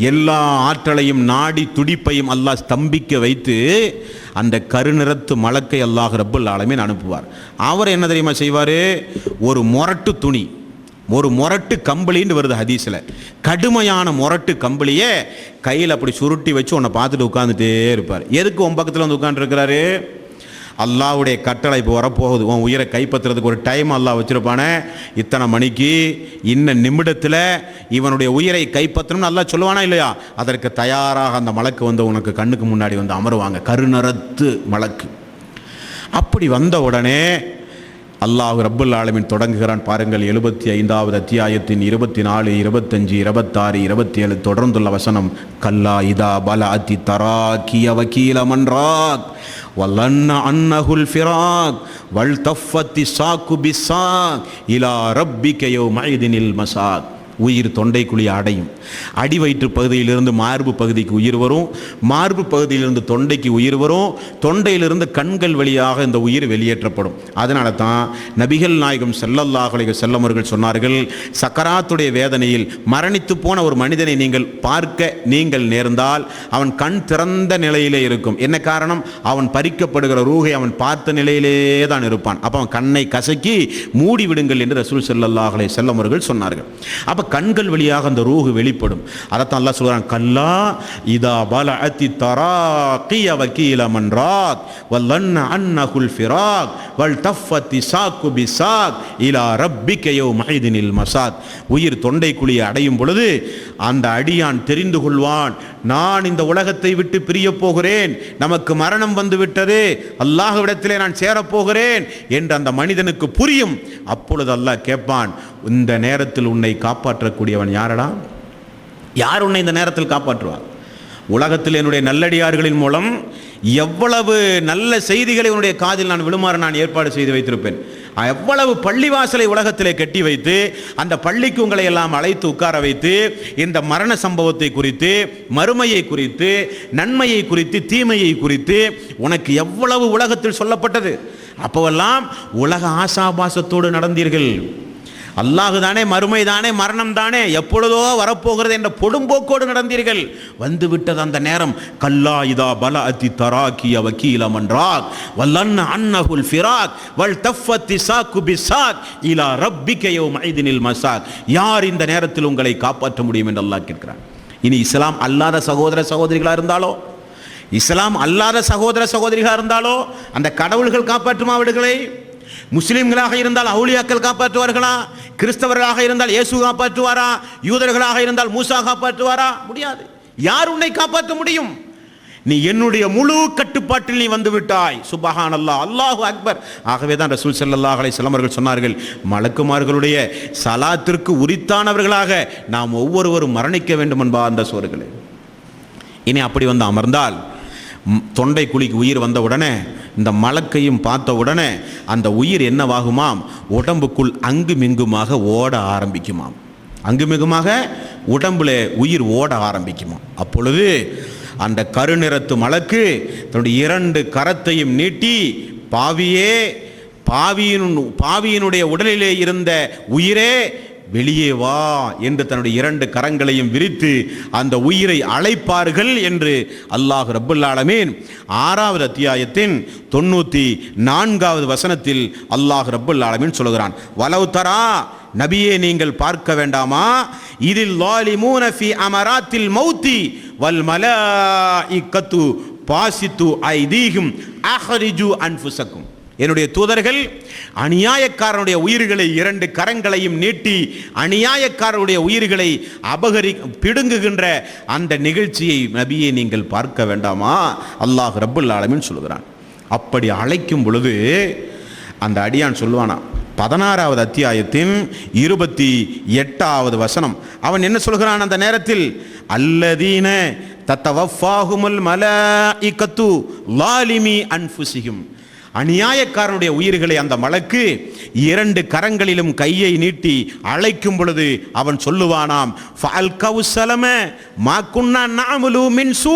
எல்லா ஆற்றலையும் நாடி துடிப்பையும் அல்லாஹ் ஸ்தம்பிக்க வைத்து அந்த கருநிறத்து மலக்கை அல்லாஹ் ரப்பல் ஆலமீன் அனுப்புவார். அவர் என்ன தெரியுமா செய்வார்? ஒரு மொரட்டு துணி, ஒரு மொரட்டு கம்பளின்னு வருது ஹதீஸில், கடுமையான மொரட்டு கம்பளியை கையில் அப்படி சுருட்டி வச்சு உன்னை பார்த்துட்டு உட்காந்துட்டே இருப்பார். எதுக்கு உன் பக்கத்தில் வந்து உட்காந்துருக்கிறாரு? அல்லாஹ்வுடைய கட்டளை இப்போ வரப்போகுது, உன் உயிரை கைப்பற்றுறதுக்கு ஒரு டைம் அல்லாஹ் வச்சுருப்பானே, இத்தனை மணிக்கு இன்ன நிமிடத்தில் இவனுடைய உயிரை கைப்பற்றணும்னு அல்லாஹ் சொல்லுவானா இல்லையா? அதற்கு தயாராக அந்த மலக்கு வந்து உனக்கு கண்ணுக்கு முன்னாடி வந்து அமருவாங்க, கருநிறத்து மலக்கு. அப்படி வந்த உடனே அல்லாஹ் ரப்பல் ஆலமீன் தொடங்குகிறான். பாருங்கள், 75வது அத்தியாயத்தின் 24, 25, 26, 27 தொடர்ந்துள்ள வசனம். கல்லா இதா பல அத்தி தராக்கிய வக்கீல மன்றாக் வல்லன்ன அன்னஹுல் ஃபிராக் வல் தஃபத்தி சாக்கு பிஸ்ஸாக் இலா ரப்பிக யௌமைதினில் மசாக். உயிர் தொண்டைக்குழி அடையும். அடி வயிற்று பகுதியிலிருந்து மார்பு பகுதிக்கு உயிர் வரும், மார்பு பகுதியிலிருந்து தொண்டைக்கு உயிர் வரும், தொண்டையிலிருந்து கண்கள் வழியாக இந்த உயிர் வெளியேற்றப்படும். அதனால தான் நபிகள் நாயகம் ஸல்லல்லாஹு அலைஹி வஸல்லம் அவர்கள் சொன்னார்கள், சக்கராத்துடைய வேதனையில் மரணித்து போன ஒரு மனிதனை நீங்கள் பார்க்க நீங்கள் நேர்ந்தால் அவன் கண் திறந்த நிலையிலே இருக்கும். என்ன காரணம்? அவன் பறிக்கப்படுகிற ரூஹை அவன் பார்த்த நிலையிலே தான் இருப்பான். அப்போ அவன் கண்ணை கசக்கி மூடி விடுங்கள் என்று ரசூல் ஸல்லல்லாஹு அலைஹி வஸல்லம் அவர்கள் சொன்னார்கள். அப்போ கண்கள் வழியாக அந்த ரூஹு வெளிப்படும். அதைத்தான் அல்லாஹ் சொல்றான், கல்லா இதா பலஅத்தி தராக்கிய வக்கீல மன்றாக் வல்லன்ன அன்னஹுல் ஃபிராக் வல் தஃபத்தி சாக்கு பிசாக் இலா ரப்பிக யௌமைதினில் மசாக். உயிர் தொண்டைக்குழியை அடையும் பொழுது அந்த அடியான் தெரிந்து கொள்வான், நான் இந்த உலகத்தை விட்டு பிரிய போகிறேன், நமக்கு மரணம் வந்து விட்டது, அல்லாஹ்விடத்திலே நான் சேரப்போகிறேன் என்று அந்த மனிதனுக்கு புரியும். அப்பொழுது அல்லாஹ் கேட்பான், இந்த நேரத்தில் உன்னை காப்பாற்றக்கூடியவன் யாரடா? யார் உன்னை இந்த நேரத்தில் காப்பாற்றுவார்? உலகத்தில் என்னுடைய நல்லடியார்களின் மூலம் எவ்வளவு நல்ல செய்திகளை உன்னுடைய காதில் நான் விழுமாறு நான் ஏற்பாடு செய்து வைத்திருப்பேன். எவ்வளவு பள்ளிவாசலை உலகத்திலே கட்டி வைத்து அந்த பள்ளிக்கு உங்களை எல்லாம் அழைத்து உட்கார வைத்து இந்த மரண சம்பவத்தை குறித்து, மறுமையை குறித்து, நன்மையை குறித்து, தீமையை குறித்து உனக்கு எவ்வளவு உலகத்தில் சொல்லப்பட்டது. அப்போவெல்லாம் உலக ஆசாபாசத்தோடு நடந்தீர்கள். அல்லாஹு தானே, மறுமை தானே, மரணம் தானே, எப்பொழுதோ வரப்போகிறது என்ற பொடும்போக்கோடு நடந்தீர்கள். வந்து விட்டது அந்த நேரம். கல்லா இதா பல அத்தி தராக்கிய வக்கீல மன்றாக் வல்லன்ன அன்னஹுல் ஃபிராக் வல் தஃபத்தி சாக்கு பிசாக் இலா ரப்பிக யௌமைதினில் மசாக். யார் இந்த நேரத்தில் உங்களை காப்பாற்ற முடியும் என்று அல்லாஹ் கேட்கிறான். இனி இஸ்லாம் அல்லாத சகோதர சகோதரிகளாக இருந்தாலோ, இஸ்லாம் அல்லாத சகோதர சகோதரிகளாக இருந்தாலோ அந்த கடவுள்கள் காப்பாற்றுமா அவர்களை? முஸ்லிம்களாக இருந்தால் அவுலியாக்கள் காப்பாற்றுவார்களா? கிறிஸ்தவர்களாக இருந்தால் இயேசு காப்பாற்றுவாரா? யூதர்களாக இருந்தால் மூசா காப்பாற்றுவாரா? முடியாது. யார் உன்னை காப்பாற்ற முடியும்? நீ என்னுடைய முழு கட்டுப்பாட்டில் நீ வந்து விட்டாய். சுப்ஹானல்லாஹ், அல்லாஹு அக்பர். ஆகவே தான் ரசூல் ஸல்லல்லாஹு அலைஹி வஸல்லம் அவர்கள் சொன்னார்கள், மலக்குமார்களுடைய சலாத்திற்கு உரித்தானவர்களாக நாம் ஒவ்வொருவரும் மரணிக்க வேண்டும் என்பா அந்த சோர்களே. இனி அப்படி வந்து அமர்ந்தால் தொண்டை குழிக்கு உயிர் வந்த உடனே இந்த மலக்கையும் பார்த்த உடனே அந்த உயிர் என்னவாகுமாம், உடம்புக்குள் அங்குமிங்குமாக ஓட ஆரம்பிக்குமாம். அங்குமிங்குமாக உடம்புல உயிர் ஓட ஆரம்பிக்குமாம். அப்பொழுது அந்த கருநிறத்து மலக்கு தன்னுடைய 2 கரத்தையும் நீட்டி, பாவியே, பாவியினுடைய உடலிலே இருந்த உயிரே வெளியே வா என்று தன்னுடைய 2 கரங்களையும் விரித்து அந்த உயிரை அழைப்பார்கள் என்று அல்லாஹ் ரப்புல் ஆலமீன் 6வது அத்தியாயத்தின் 94வது வசனத்தில் அல்லாஹ் ரப்புல் ஆலமீன் சொல்கிறான். வலவ் தரா, நபியே நீங்கள் பார்க்க வேண்டாமா, இதில் லாலிமூன ஃபி அமராத்தில் மௌத்தி வல் மலாயிகத்து பாசித்து ஐதீஹும் அஹ்ரிஜு அன்ஃபுஸக்கும். என்னுடைய தூதர்கள் அநியாயக்காரனுடைய உயிர்களை 2 கரங்களையும் நீட்டி அநியாயக்காரனுடைய உயிர்களை பிடுங்குகின்ற அந்த நிகழ்ச்சியை நபியே நீங்கள் பார்க்க வேண்டாமா, அல்லாஹ் ரப்புல் ஆலமீன் சொல்கிறான். அப்படி அழைக்கும் பொழுது அந்த அடியான் சொல்லுவானா, 16வது அத்தியாயத்தின் 28வது வசனம். அவன் என்ன சொல்கிறான் அந்த நேரத்தில், அல்லதீன தத்தவஃபாஹுமுல் மலாயிகத்து லாலிமி அன்ஃபுஸிஹிம். அநியாயக்காரனுடைய உயிர்களை அந்த மலக்கு 2 கரங்களிலும் கையை நீட்டி அழைக்கும் பொழுது அவன் சொல்லுவானாம், ஃபஅல்கவு ஸலம மா குன்னா நஅமலு மின் சூ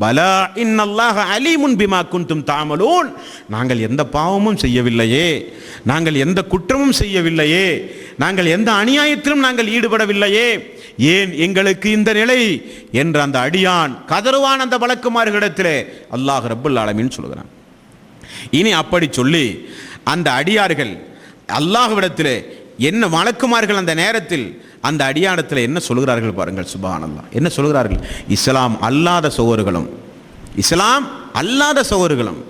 பலா இன்னல்லாஹ அலீமுன் பிமா குன்தும் தஅமலூன். நாங்கள் எந்த பாவமும் செய்யவில்லையே, நாங்கள் எந்த குற்றமும் செய்யவில்லையே, நாங்கள் எந்த அநியாயத்திலும் நாங்கள் ஈடுபடவில்லையே, ஏன் எங்களுக்கு இந்த நிலை என்று அந்த அடியான் கதறுவான் அந்த வழக்குமார்களிடத்திலே. அல்லாஹ் ரப்புல் ஆலமீன் சொல்கிறான். இனி அப்படி சொல்லி அந்த அடியார்கள் அல்லாஹ்விடத்திலே என்ன வழக்குமார்கள் அந்த நேரத்தில் அந்த அடியானத்தில் என்ன சொல்கிறார்கள் பாருங்கள். சுப்ஹானல்லாஹ், என்ன சொல்கிறார்கள்? இஸ்லாம் அல்லாத சகோதரர்களும்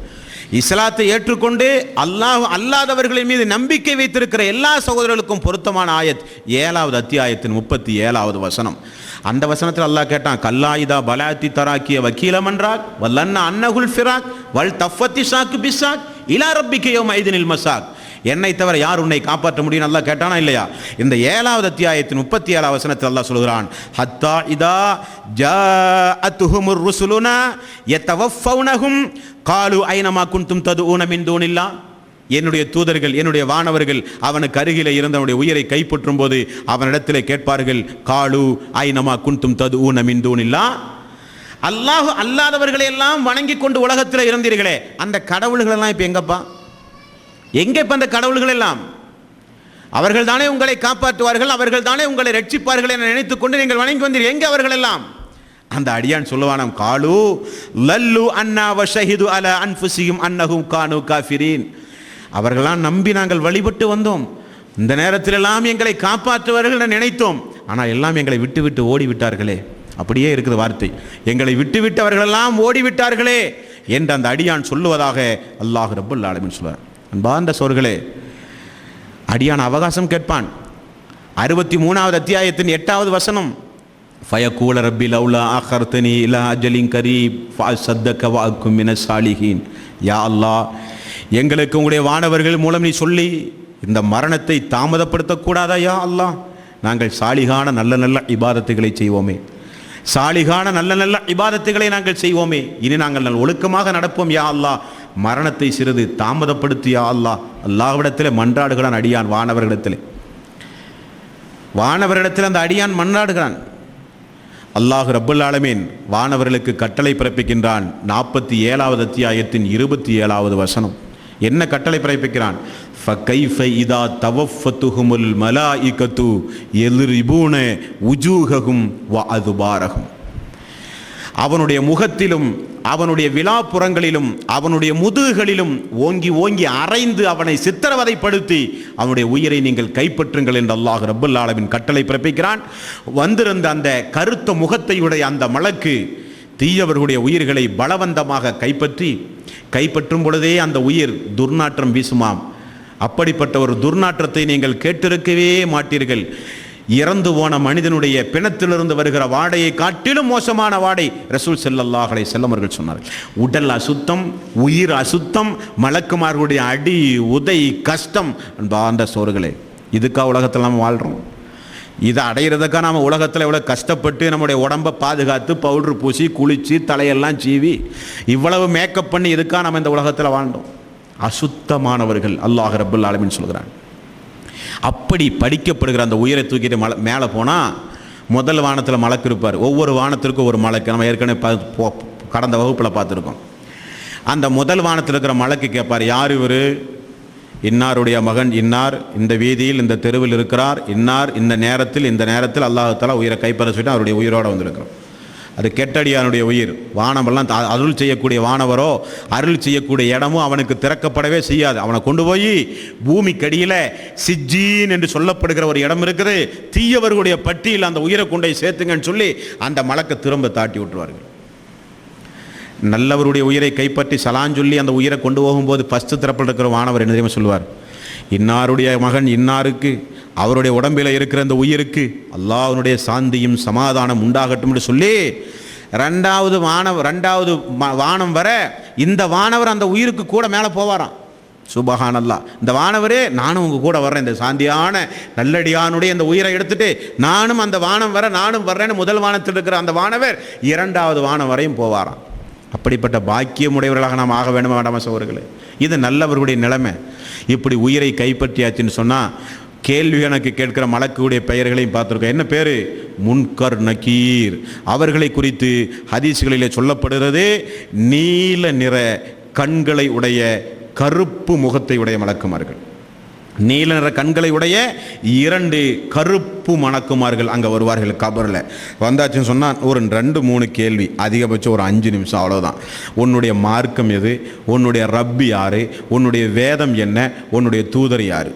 இஸ்லாத்தை ஏற்றுக்கொண்டு அல்லாஹ் அல்லாதவர்களின் மீது நம்பிக்கை வைத்திருக்கிற எல்லா சகோதரர்களுக்கும் பொருத்தமான ஆயத் 7வது அத்தியாயத்தின் 37வது வசனம். அந்த வசனத்தில் அல்லாஹ் கேட்டான், கல்லாயிதா பலாத்தி தராக்கிய வக்கீலம் என்றால் வல்லன்ன அன்னகுல் ஃபிராக் வல் தஃபத்தி சாக்கு பிசாக் இலா ரப்பிக்க யௌம ஐதினில் மசாக். என்னை தவிர யார் உன்னை காப்பாற்ற முடியும் அல்லாஹ் கேட்டானா இல்லையா? இந்த 7வது அத்தியாயத்தின் 37வது வசனத்தில் அல்லாஹ் சொல்கிறான், ஹத்தா இதா ஜாஅத்துஹுமுர் ருசுலுனா யதவஃபௌனஹும் காலு ஐனமா குன்தும் ததுஊன மின் தூனில்லா. என்னுடைய தூதர்கள், என்னுடைய வானவர்கள் அவனுக்கு அருகிலே இருந்தவனுடைய உயிரை கைப்பற்றும் போது அவனிடத்திலே கேட்பார்கள், காலு ஐனமா குன்தும் ததுஊன மின் தூனில்லா. அல்லாஹ் அல்லாதவர்களை எல்லாம் வணங்கி கொண்டு உலகத்தில் இருந்தீர்களே, அந்த கடவுள்கள் எல்லாம் இப்ப எங்கப்பா? எங்கே இப்ப அந்த கடவுள்கள் எல்லாம்? அவர்கள் தானே உங்களை காப்பாற்றுவார்கள், அவர்கள் தானே உங்களை ரட்சிப்பார்கள் என நினைத்துக் கொண்டு நீங்கள் வணங்கி வந்தீர்கள், எங்கே அவர்கள் எல்லாம்? அந்த அடியான் சொல்லுவானாம், காலு லல்லு அன்னா வஷஹிது அலா அன்ஃபுஸிஹிம் அன்னஹும் கானு காஃபிரீன். அவர்களாம் நம்பி நாங்கள் வழிபட்டு வந்தோம், இந்த நேரத்திலெல்லாம் எங்களை காப்பாற்றுவார்கள் என நினைத்தோம், ஆனால் எல்லாம் எங்களை விட்டு விட்டு ஓடிவிட்டார்களே. அப்படியே இருக்குது வார்த்தை, எங்களை விட்டுவிட்டு அவர்களெல்லாம் ஓடிவிட்டார்களே என்று அந்த அடியான் சொல்லுவதாக அல்லாஹ் ரப்புல் ஆலமீன் சொல்வார். அன்பார்ந்த சோர்களே, அடியான் அவகாசம் கேட்பான். 63வது அத்தியாயத்தின் 8வது வசனம், ஃபயகூல ரப்பி லௌலா அഖர்தனி இலா அஜலின் கரீப் ஃபஅஸத்தக வஅகும் மினஸ் சாலிஹீன். யா அல்லாஹ், எங்களுக்கு உங்களுடைய வானவர்கள் மூலம் நீ சொல்லி இந்த மரணத்தை தாமதப்படுத்தக்கூடாதா யா அல்லாஹ்? நாங்கள் சாலிகான நல்ல நல்ல இபாதத்துகளை செய்வோமே, சாலிகான நல்ல நல்ல இபாதத்துகளை நாங்கள் செய்வோமே, இனி நாங்கள் ஒழுக்கமாக நடப்போம் யா அல்லாஹ், மரணத்தை சிறிது தாமதப்படுத்தி யா அல்லாஹ். அல்லாஹ்விடத்தில் மன்றாடுகிறான் அடியான், வானவரிடத்தில் அந்த அடியான் மன்றாடுகிறான். அல்லாஹ் ரப்புல் ஆலமீன் வானவர்களுக்கு கட்டளை பிறப்பிக்கின்றான். 47வது அத்தியாயத்தின் 27வது வசனம். என்ன கட்டளை பிறப்பிக்கிறான்? ஃபகைஃப இதா தவஃபத்துஹுமுல் மலாயிகத்து யல்ரிபூன உஜூஹஹும் வ அதுபாரஹும். அவனுடைய முகத்திலும் அவனுடைய விலாப்புறங்களிலும் அவனுடைய முதுகுகளிலும் ஓங்கி ஓங்கி அரைந்து அவனை சித்திரவதைப்படுத்தி அவனுடைய உயிரை நீங்கள் கைப்பற்றுங்கள் என்று அல்லாஹ் ரப்புல் ஆலமீன் கட்டளை பிறப்பிக்கிறான். வந்திருந்த அந்த கருத்த முகத்தையுடைய அந்த மலக்கு தீயவர்களுடைய உயிர்களை பலவந்தமாக கைப்பற்றும் பொழுதே அந்த உயிர் துர்நாற்றம் வீசுமாம். அப்படிப்பட்ட ஒரு துர்நாற்றத்தை நீங்கள் கேட்டிருக்கவே மாட்டீர்கள். இறந்து போன மனிதனுடைய பிணத்திலிருந்து வருகிற வாடையை காட்டிலும் மோசமான வாடை ரசூல் ஸல்லல்லாஹு அலைஹி வஸல்லம் அவர்கள் சொன்னார்கள். உடல் அசுத்தம், உயிர் அசுத்தம், மலக்குமார்களுடைய அடி உதை கஷ்டம். அந்த சோறுகளே, இதுக்கா உலகத்தில் நாம் வாழ்கிறோம்? இதை அடையிறதுக்காக நாம் உலகத்தில் எவ்வளோ கஷ்டப்பட்டு நம்முடைய உடம்பை பாதுகாத்து பவுட்ரு பூசி குளித்து தலையெல்லாம் சீவி இவ்வளவு மேக்கப் பண்ணி இதுக்காக நம்ம இந்த உலகத்தில் வாழ்ந்தோம். அசுத்தமானவர்கள் அல்லாஹ் ரப்புல் ஆலமீன் சொல்கிறான். அப்படி படிக்கப்படுகிற அந்த உயிரை தூக்கிட்டு மேலே போனால் முதல் வானத்தில் மலக்கு இருப்பார். ஒவ்வொரு வானத்திற்கும் ஒரு மலக்கு. நம்ம ஏற்கனவே கடந்த வகுப்பில் பார்த்துருக்கோம். அந்த முதல் வானத்தில் இருக்கிற மலக்கு கேட்பார், யார் இவர்? இன்னாருடைய மகன் இன்னார் இந்த வீதியில் இந்த தெருவில் இருக்கிறார், இன்னார் இந்த நேரத்தில் அல்லாஹ் தஆலா உயிரை கைப்பற்ற சொல்லிட்டு அவருடைய உயிரோடு வந்திருக்கிறோம். அது கெட்டடியானுடைய உயிர். வானமெல்லாம் அருள் செய்யக்கூடிய வானவரோ அருள் செய்யக்கூடிய இடமோ அவனுக்கு திறக்கப்படவே செய்யாது. அவனை கொண்டு போய் பூமிக்கடியில் சிஜ்ஜீன் என்று சொல்லப்படுகிற ஒரு இடம் இருக்குது, தீயவர்களுடைய பட்டியல் அந்த உயிரை கொண்டு போய் சேர்த்துங்கன்னு சொல்லி அந்த மலக்கை திரும்ப தாட்டி விட்டுருவார்கள். நல்லவருடைய உயிரை கைப்பற்றி சலான் சொல்லி அந்த உயிரை கொண்டு போகும்போது ஃபஸ்ட்டு திறப்பில் இருக்கிற வானவர் என்ன தெரியுமா சொல்லுவார்? இன்னாருடைய மகன் இன்னாருக்கு அவருடைய உடம்பில் இருக்கிற அந்த உயிருக்கு அல்லாஹ்வுடைய சாந்தியும் சமாதானம் உண்டாகட்டும் என்று சொல்லி ரெண்டாவது வானம் வர இந்த வானவர் அந்த உயிருக்கு கூட மேலே போவாராம். சுபஹானல்லாஹ். இந்த வானவரே, நானும் உங்க கூட வர்றேன், இந்த சாந்தியான நல்லடியானுடைய இந்த உயிரை எடுத்துட்டு நானும் அந்த வானம் வர நானும் வர்றேன்னு முதல் வானத்தில் இருக்கிற அந்த வானவர் இரண்டாவது வானம் வரையும் போவாராம். அப்படிப்பட்ட பாக்கியமுடையவர்களாக நாம் ஆக வேண்டுமா வேண்டாமா சகோதரர்களே? இது நல்லவர்களுடைய நிலைமை. இப்படி உயிரை கைப்பற்றியாச்சுன்னு சொன்னால் கேள்வி எனக்கு கேட்கிற மலக்குடைய பெயர்களையும் பார்த்துருக்கோம். என்ன பேர்? முன்கர் நக்கீர். அவர்களை குறித்து ஹதீஸ்களிலே சொல்லப்படுகிறது, நீல நிற கண்களை உடைய கருப்பு முகத்தை உடைய மலக்குமார்கள். நீல நிற கண்களை உடைய 2 கருப்பு மணக்குமார்கள் அங்கே வருவார்கள். கபரில் வந்தாச்சுன்னு சொன்னால் ஒரு 2-3 கேள்வி, அதிகபட்சம் ஒரு 5 நிமிஷம், அவ்வளோதான். உன்னுடைய மார்க்கம் எது? உன்னுடைய ரப்பி யார்? உன்னுடைய வேதம் என்ன? உன்னுடைய தூதர் யார்?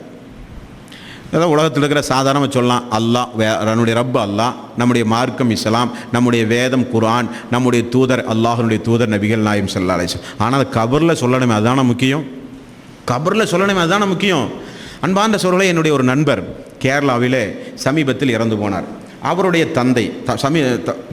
அதான் உலகத்தில் இருக்கிற சாதாரணமாக சொல்லலாம், அல்லாஹ், நம்முடைய ரப்பு அல்லாஹ், நம்முடைய மார்க்கம் இஸ்லாம், நம்முடைய வேதம் குர்ஆன், நம்முடைய தூதர் அல்லாஹ்வுடைய தூதர் நபிகள் நாயகம் ஸல்லல்லாஹு அலைஹி வஸல்லம். ஆனால் கபரில் சொல்லணுமே, அதுதான முக்கியம். கபரில் சொல்லணுமே, அதுதான முக்கியம். அன்பார்ந்த சகோதரர்களே, என்னுடைய ஒரு நண்பர் கேரளாவிலே சமீபத்தில் இறந்து போனார். அவருடைய தந்தை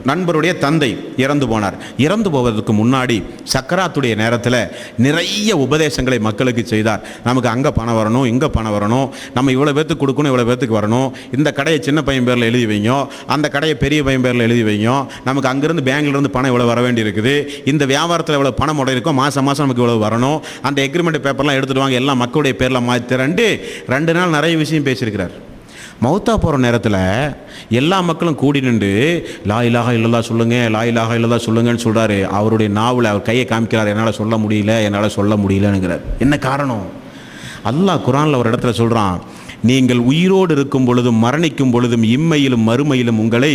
நண்பருடைய தந்தை இறந்து போனார். இறந்து போவதற்கு முன்னாடி சக்கராத்துடைய நேரத்தில் நிறைய உபதேசங்களை மக்களுக்கு செய்தார். நமக்கு அங்கே பணம் வரணும், இங்கே பணம் வரணும், நம்ம இவ்வளோ பேர்த்துக்கு கொடுக்கணும், இவ்வளோ பேர்த்துக்கு வரணும், இந்த கடையை சின்ன பையன் பேரில் எழுதி வைங்க, அந்த கடையை பெரிய பையன் பேரில் எழுதி வைங்க, நமக்கு அங்கேருந்து பேங்க்லேருந்து பணம் இவ்வளோ வர வேண்டி இருக்குது, இந்த வியாபாரத்தில் இவ்வளோ பணம் முறை இருக்கும், மாதம் நமக்கு இவ்வளோ வரணும், அந்த எக்ரிமெண்ட் பேப்பர்லாம் எடுத்துகிட்டு வாங்க, எல்லாம் மக்களுடைய பேரில் மாற்றிறண்டு 2 நாள் நிறைய விஷயம் பேசியிருக்கிறார். மௌத்தா போகிற நேரத்தில் எல்லா மக்களும் கூடி நின்று லா இலாஹா இல்லல்லாஹ் சொல்லுங்கள், லா இலாஹா இல்லல்லாஹ் சொல்லுங்கன்னு சொல்கிறாரு. அவருடைய நாவில் அவர் கையை காமிக்கிறார், என்னால் சொல்ல முடியலங்கிறார். என்ன காரணம்? அல்லாஹ் குர்ஆனில் ஒரு இடத்துல சொல்கிறான், நீங்கள் உயிரோடு இருக்கும் பொழுதும் மரணிக்கும் பொழுதும் இம்மையிலும் மறுமையிலும் உங்களை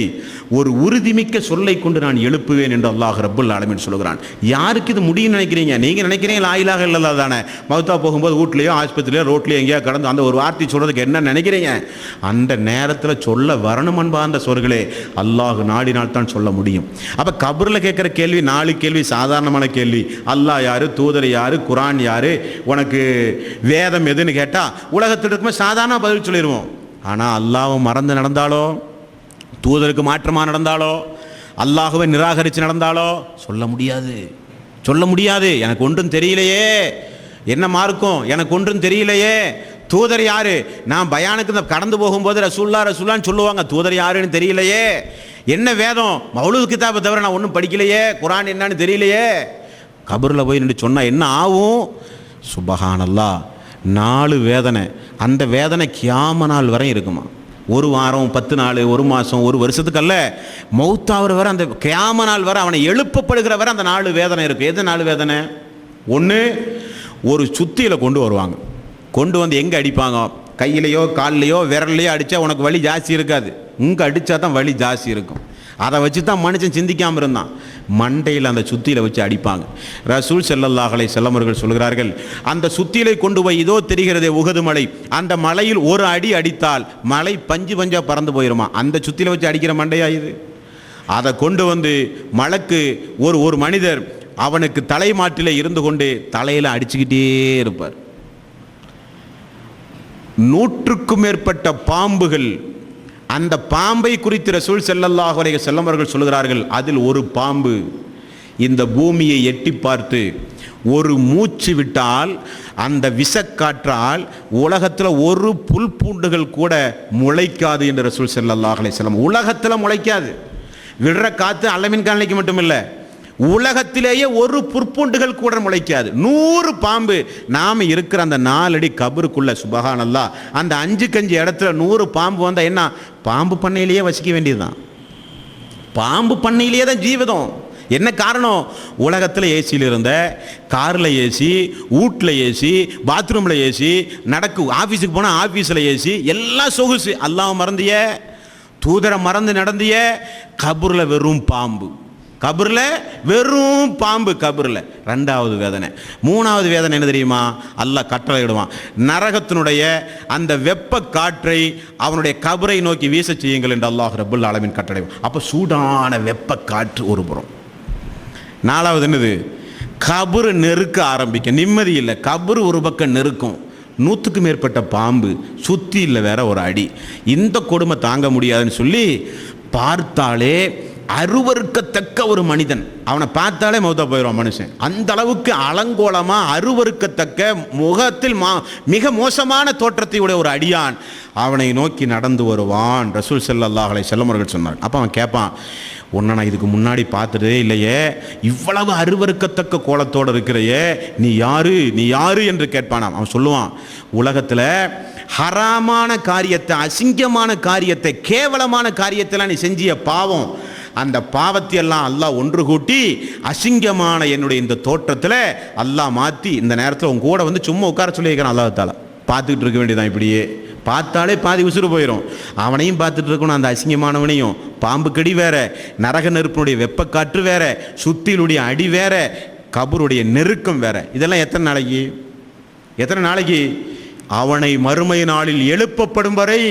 ஒரு உறுதிமிக்க சொல்லை கொண்டு நான் எழுப்புவேன் என்று அல்லாஹ் ரப்புல் ஆலமீன் சொல்கிறான். யாருக்கு இது முடியும்னு நினைக்கிறீங்க? நீங்கள் நினைக்கிறீங்க லா இலாஹா இல்லல்லாஹ் தானே, மௌத்தா போகும்போது வீட்லையோ ஆஸ்பத்திரியிலையோ ரோட்லையோ எங்கேயோ கடந்து அந்த ஒரு வார்த்தை சொல்கிறதுக்கு என்ன நினைக்கிறீங்க? அந்த நேரத்தில் சொல்ல வரணும் அன்பார்ந்த சோர்களே, அல்லாஹ் நாடினால் தான் சொல்ல முடியும். அப்போ கபரில் கேட்குற கேள்வி 4 கேள்வி சாதாரணமான கேள்வி. அல்லாஹ் யார், தூதர் யார், குர்ஆன் யார், உனக்கு வேதம் எதுன்னு கேட்டால் உலகத்தில் இருக்கும்போது சாதாரண பதில் சொல்லிடுவோம். ஆனால் அல்லாஹ்வை மறந்து நடந்தாலோ, தூதருக்கு மாற்றமாக நடந்தாலோ, அல்லாஹ்வை நிராகரித்து நடந்தாலோ சொல்ல முடியாது. எனக்கு ஒன்றும் தெரியலையே, என்ன மார்க்கம் எனக்கு ஒன்றும் தெரியலையே, தூதர் யாரு, நான் பயானுக்கு கடந்து போகும்போது ரசூல்லான்னு சொல்லுவாங்க, தூதர் யாருன்னு தெரியலையே, என்ன வேதம் மௌலூத் கிதாபை தவிர நான் ஒன்றும் படிக்கலையே, குர்ஆன் என்னன்னு தெரியலையே. கபரில் போய் நின்று சொன்னால் என்ன ஆகும்? சுபஹானல்லாஹ், 4 வேதனை. அந்த வேதனை கியாம நாள் வரை இருக்குமா? 1 வாரம், 10 நாள், 1 மாதம், 1 வருஷத்துக்கு அல்ல, மௌத்தாவர் வரை, அந்த கியாம நாள் வரை, அவனை எழுப்பப்படுகிற வரை அந்த 4 வேதனை இருக்கு. எது 4 வேதனை? ஒன்று, ஒரு சுத்தியில் கொண்டு வருவாங்க, கொண்டு வந்து எங்கே அடிப்பாங்க? கையிலையோ கால்லையோ விரல்லையோ அடித்தா உனக்கு வலி ஜாஸ்தி இருக்காது, இங்கே அடித்தா தான் வலி ஜாஸ்தி இருக்கும். அதை வச்சு தான் மனுஷன் சிந்திக்காமல் இருந்தான். மண்டையில் அந்த சுத்தியில் வச்சு அடிப்பாங்க. ரசூல் ஸல்லல்லாஹு அலைஹி வஸல்லம் அவர்கள் சொல்கிறார்கள், அந்த சுத்தியிலை கொண்டு போய் இதோ தெரிகிறதே உஹது மலை, அந்த மலையில் ஒரு அடி அடித்தால் மலை பஞ்சு பஞ்சா பறந்து போயிருமா. அந்த சுத்தியில் வச்சு அடிக்கிற மண்டையா இது? அதை கொண்டு வந்து மலக்கு ஒரு மனிதர் அவனுக்கு தலைமாட்டில் இருந்து கொண்டு தலையில் அடிச்சுக்கிட்டே இருப்பார். 100க்கும் மேற்பட்ட பாம்புகள். அந்த பாம்பை குறித்து ரசூல் ஸல்லல்லாஹு அலைஹி வஸல்லம் அவர்கள் சொல்கிறார்கள், அதில் ஒரு பாம்பு இந்த பூமியை எட்டி பார்த்து ஒரு மூச்சு விட்டால் அந்த விஷக்காற்றால் உலகத்தில் ஒரு புல் பூண்டுகள் கூட முளைக்காது என்று ரசூல் ஸல்லல்லாஹு அலைஹி வஸல்லம். உலகத்தில் முளைக்காது. விடுற காற்று அல்லமின் காலைக்கு மட்டும் இல்லை, உலகத்திலேயே ஒரு புற்பூண்டுகள் கூட முளைக்காது. 100 பாம்பு நாம் இருக்கிற அந்த 4 அடி கபருக்குள்ள சுபஹானல்லாஹ், அந்த 5 இடத்துல 100 பாம்பு வந்தால் என்ன, பாம்பு பண்ணையிலேயே வசிக்க வேண்டியதுதான். பாம்பு பண்ணையிலேயே தான் ஜீவிதம். என்ன காரணம்? உலகத்தில் ஏசியில் இருந்த, காரில் ஏசி, வீட்டில் ஏசி, பாத்ரூமில் ஏசி, ஆஃபீஸுக்கு போனால் ஆஃபீஸில் ஏசி, எல்லாம் சொகுசு. அல்லாஹ் மறந்திய, தூதரை மறந்து நடந்திய, கபூரில் வெறும் பாம்பு. கபரில் வெறும் பாம்பு. கபரில் 2வது வேதனை. 3வது வேதனை என்ன தெரியுமா? அல்லாஹ் கட்டளை இடுவான், நரகத்தினுடைய அந்த வெப்ப காற்றை அவனுடைய கபரை நோக்கி வீச செய்யுங்கள் என்று அல்லாஹ் ரப்புல் ஆலமீன் கட்டளை. அப்போ சூடான வெப்ப காற்று ஒரு புறம். 4வது என்னது? கபரு நெருக்க ஆரம்பிக்க, நிம்மதி இல்லை. கபரு ஒரு பக்கம் நெருக்கும், 100க்கும் மேற்பட்ட பாம்பு, சுத்தி இல்லை வேற ஒரு அடி. இந்த கொடுமை தாங்க முடியாதுன்னு சொல்லி பார்த்தாலே அருவருக்கத்தக்க ஒரு மனிதன், அவனை பார்த்தாலே மௌத்தா போயிடுவான் மனுஷன். அந்த அளவுக்கு அலங்கோலமாக அருவருக்கத்தக்க முகத்தில் மிக மோசமான தோற்றத்தை உடைய ஒரு அடியான் அவனை நோக்கி நடந்து வருவான். ரசூல் ஸல்லல்லாஹு அலைஹி வஸல்லம் அவர்கள் சொன்னார். அப்போ அவன் கேட்பான், உன்னை நான் இதுக்கு முன்னாடி பார்த்ததே இல்லையே, இவ்வளவு அருவருக்கத்தக்க கோலத்தோடு இருக்கிறையே, நீ யாரு என்று கேட்பானாம். அவன் சொல்லுவான், உலகத்தில் ஹராமான காரியத்தை, அசிங்கமான காரியத்தை, கேவலமான காரியத்தெல்லாம் நீ செஞ்சிய பாவம், அந்த பாவத்தையெல்லாம் அல்லாஹ் ஒன்று கூட்டி அசிங்கமான என்னுடைய இந்த தோற்றத்தில் அல்லாஹ் மாற்றி இந்த நேரத்தில் உன் கூட வந்து சும்மா உட்கார சொல்லி வைக்கிறான். அல்லாஹ்தால பார்த்துக்கிட்டு இருக்க வேண்டியதான். இப்படியே பார்த்தாலே பாதி உசுறு போயிடும். அவனையும் பார்த்துட்டு இருக்கணும், அந்த அசிங்கமானவனையும். பாம்பு கடி வேற, நரக நெருப்பினுடைய வெப்பக்காற்று வேற, சுத்திலுடைய அடி வேற, கபருடைய நெருக்கம் வேற. இதெல்லாம் எத்தனை நாளைக்கு? அவனை மறுமை நாளில் எழுப்பப்படும் வரை.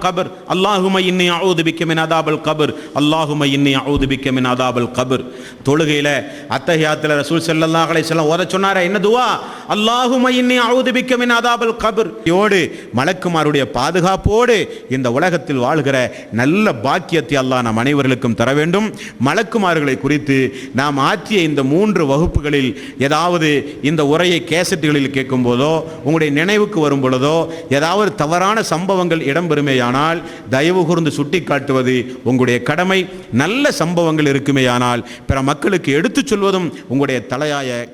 கபர் அல்லாஹும்ம இன்னி அஊது பிக்க மின் அதாபில் கபர், அல்லாஹும்ம இன்னி அஊது பிக்க மின் அதாபில் கபர். தொழுகையில் அத்தஹியாத்தில் ரசூல் ஸல்லல்லாஹு அலைஹி வஸல்லம் ஓத சொன்னாரே, என்ன துவா? அல்லாஹும்ம இன்னி அஊது பிக்க மின் அதாபில் கபர். யோடு மலக்குமாருடைய பாதுகாப்போடு இந்த உலகத்தில் வாழ்கிற நல்ல பாக்கியத்தை அல்லாஹ் நம் அனைவர்களுக்கும் தர வேண்டும். மலக்குமார்களை குறித்து நாம் ஆற்றிய இந்த 3 வகுப்புகளில் ஏதாவது இந்த உரையை கேசட்டுகளில் கேட்கும் போதோ, உங்களுடைய நினைவுக்கு வரும் பொழுதோ ஏதாவது தவறான சம்பவங்கள் இடம்பெறும் ஆனால் தயவு கூர்ந்து சுட்டி காட்டுவது உங்களுடைய கடமை. நல்ல சம்பவங்கள் இருக்குமேயானால் பிற மக்களுக்கு எடுத்துச் சொல்வதும் உங்களுடைய தலையாய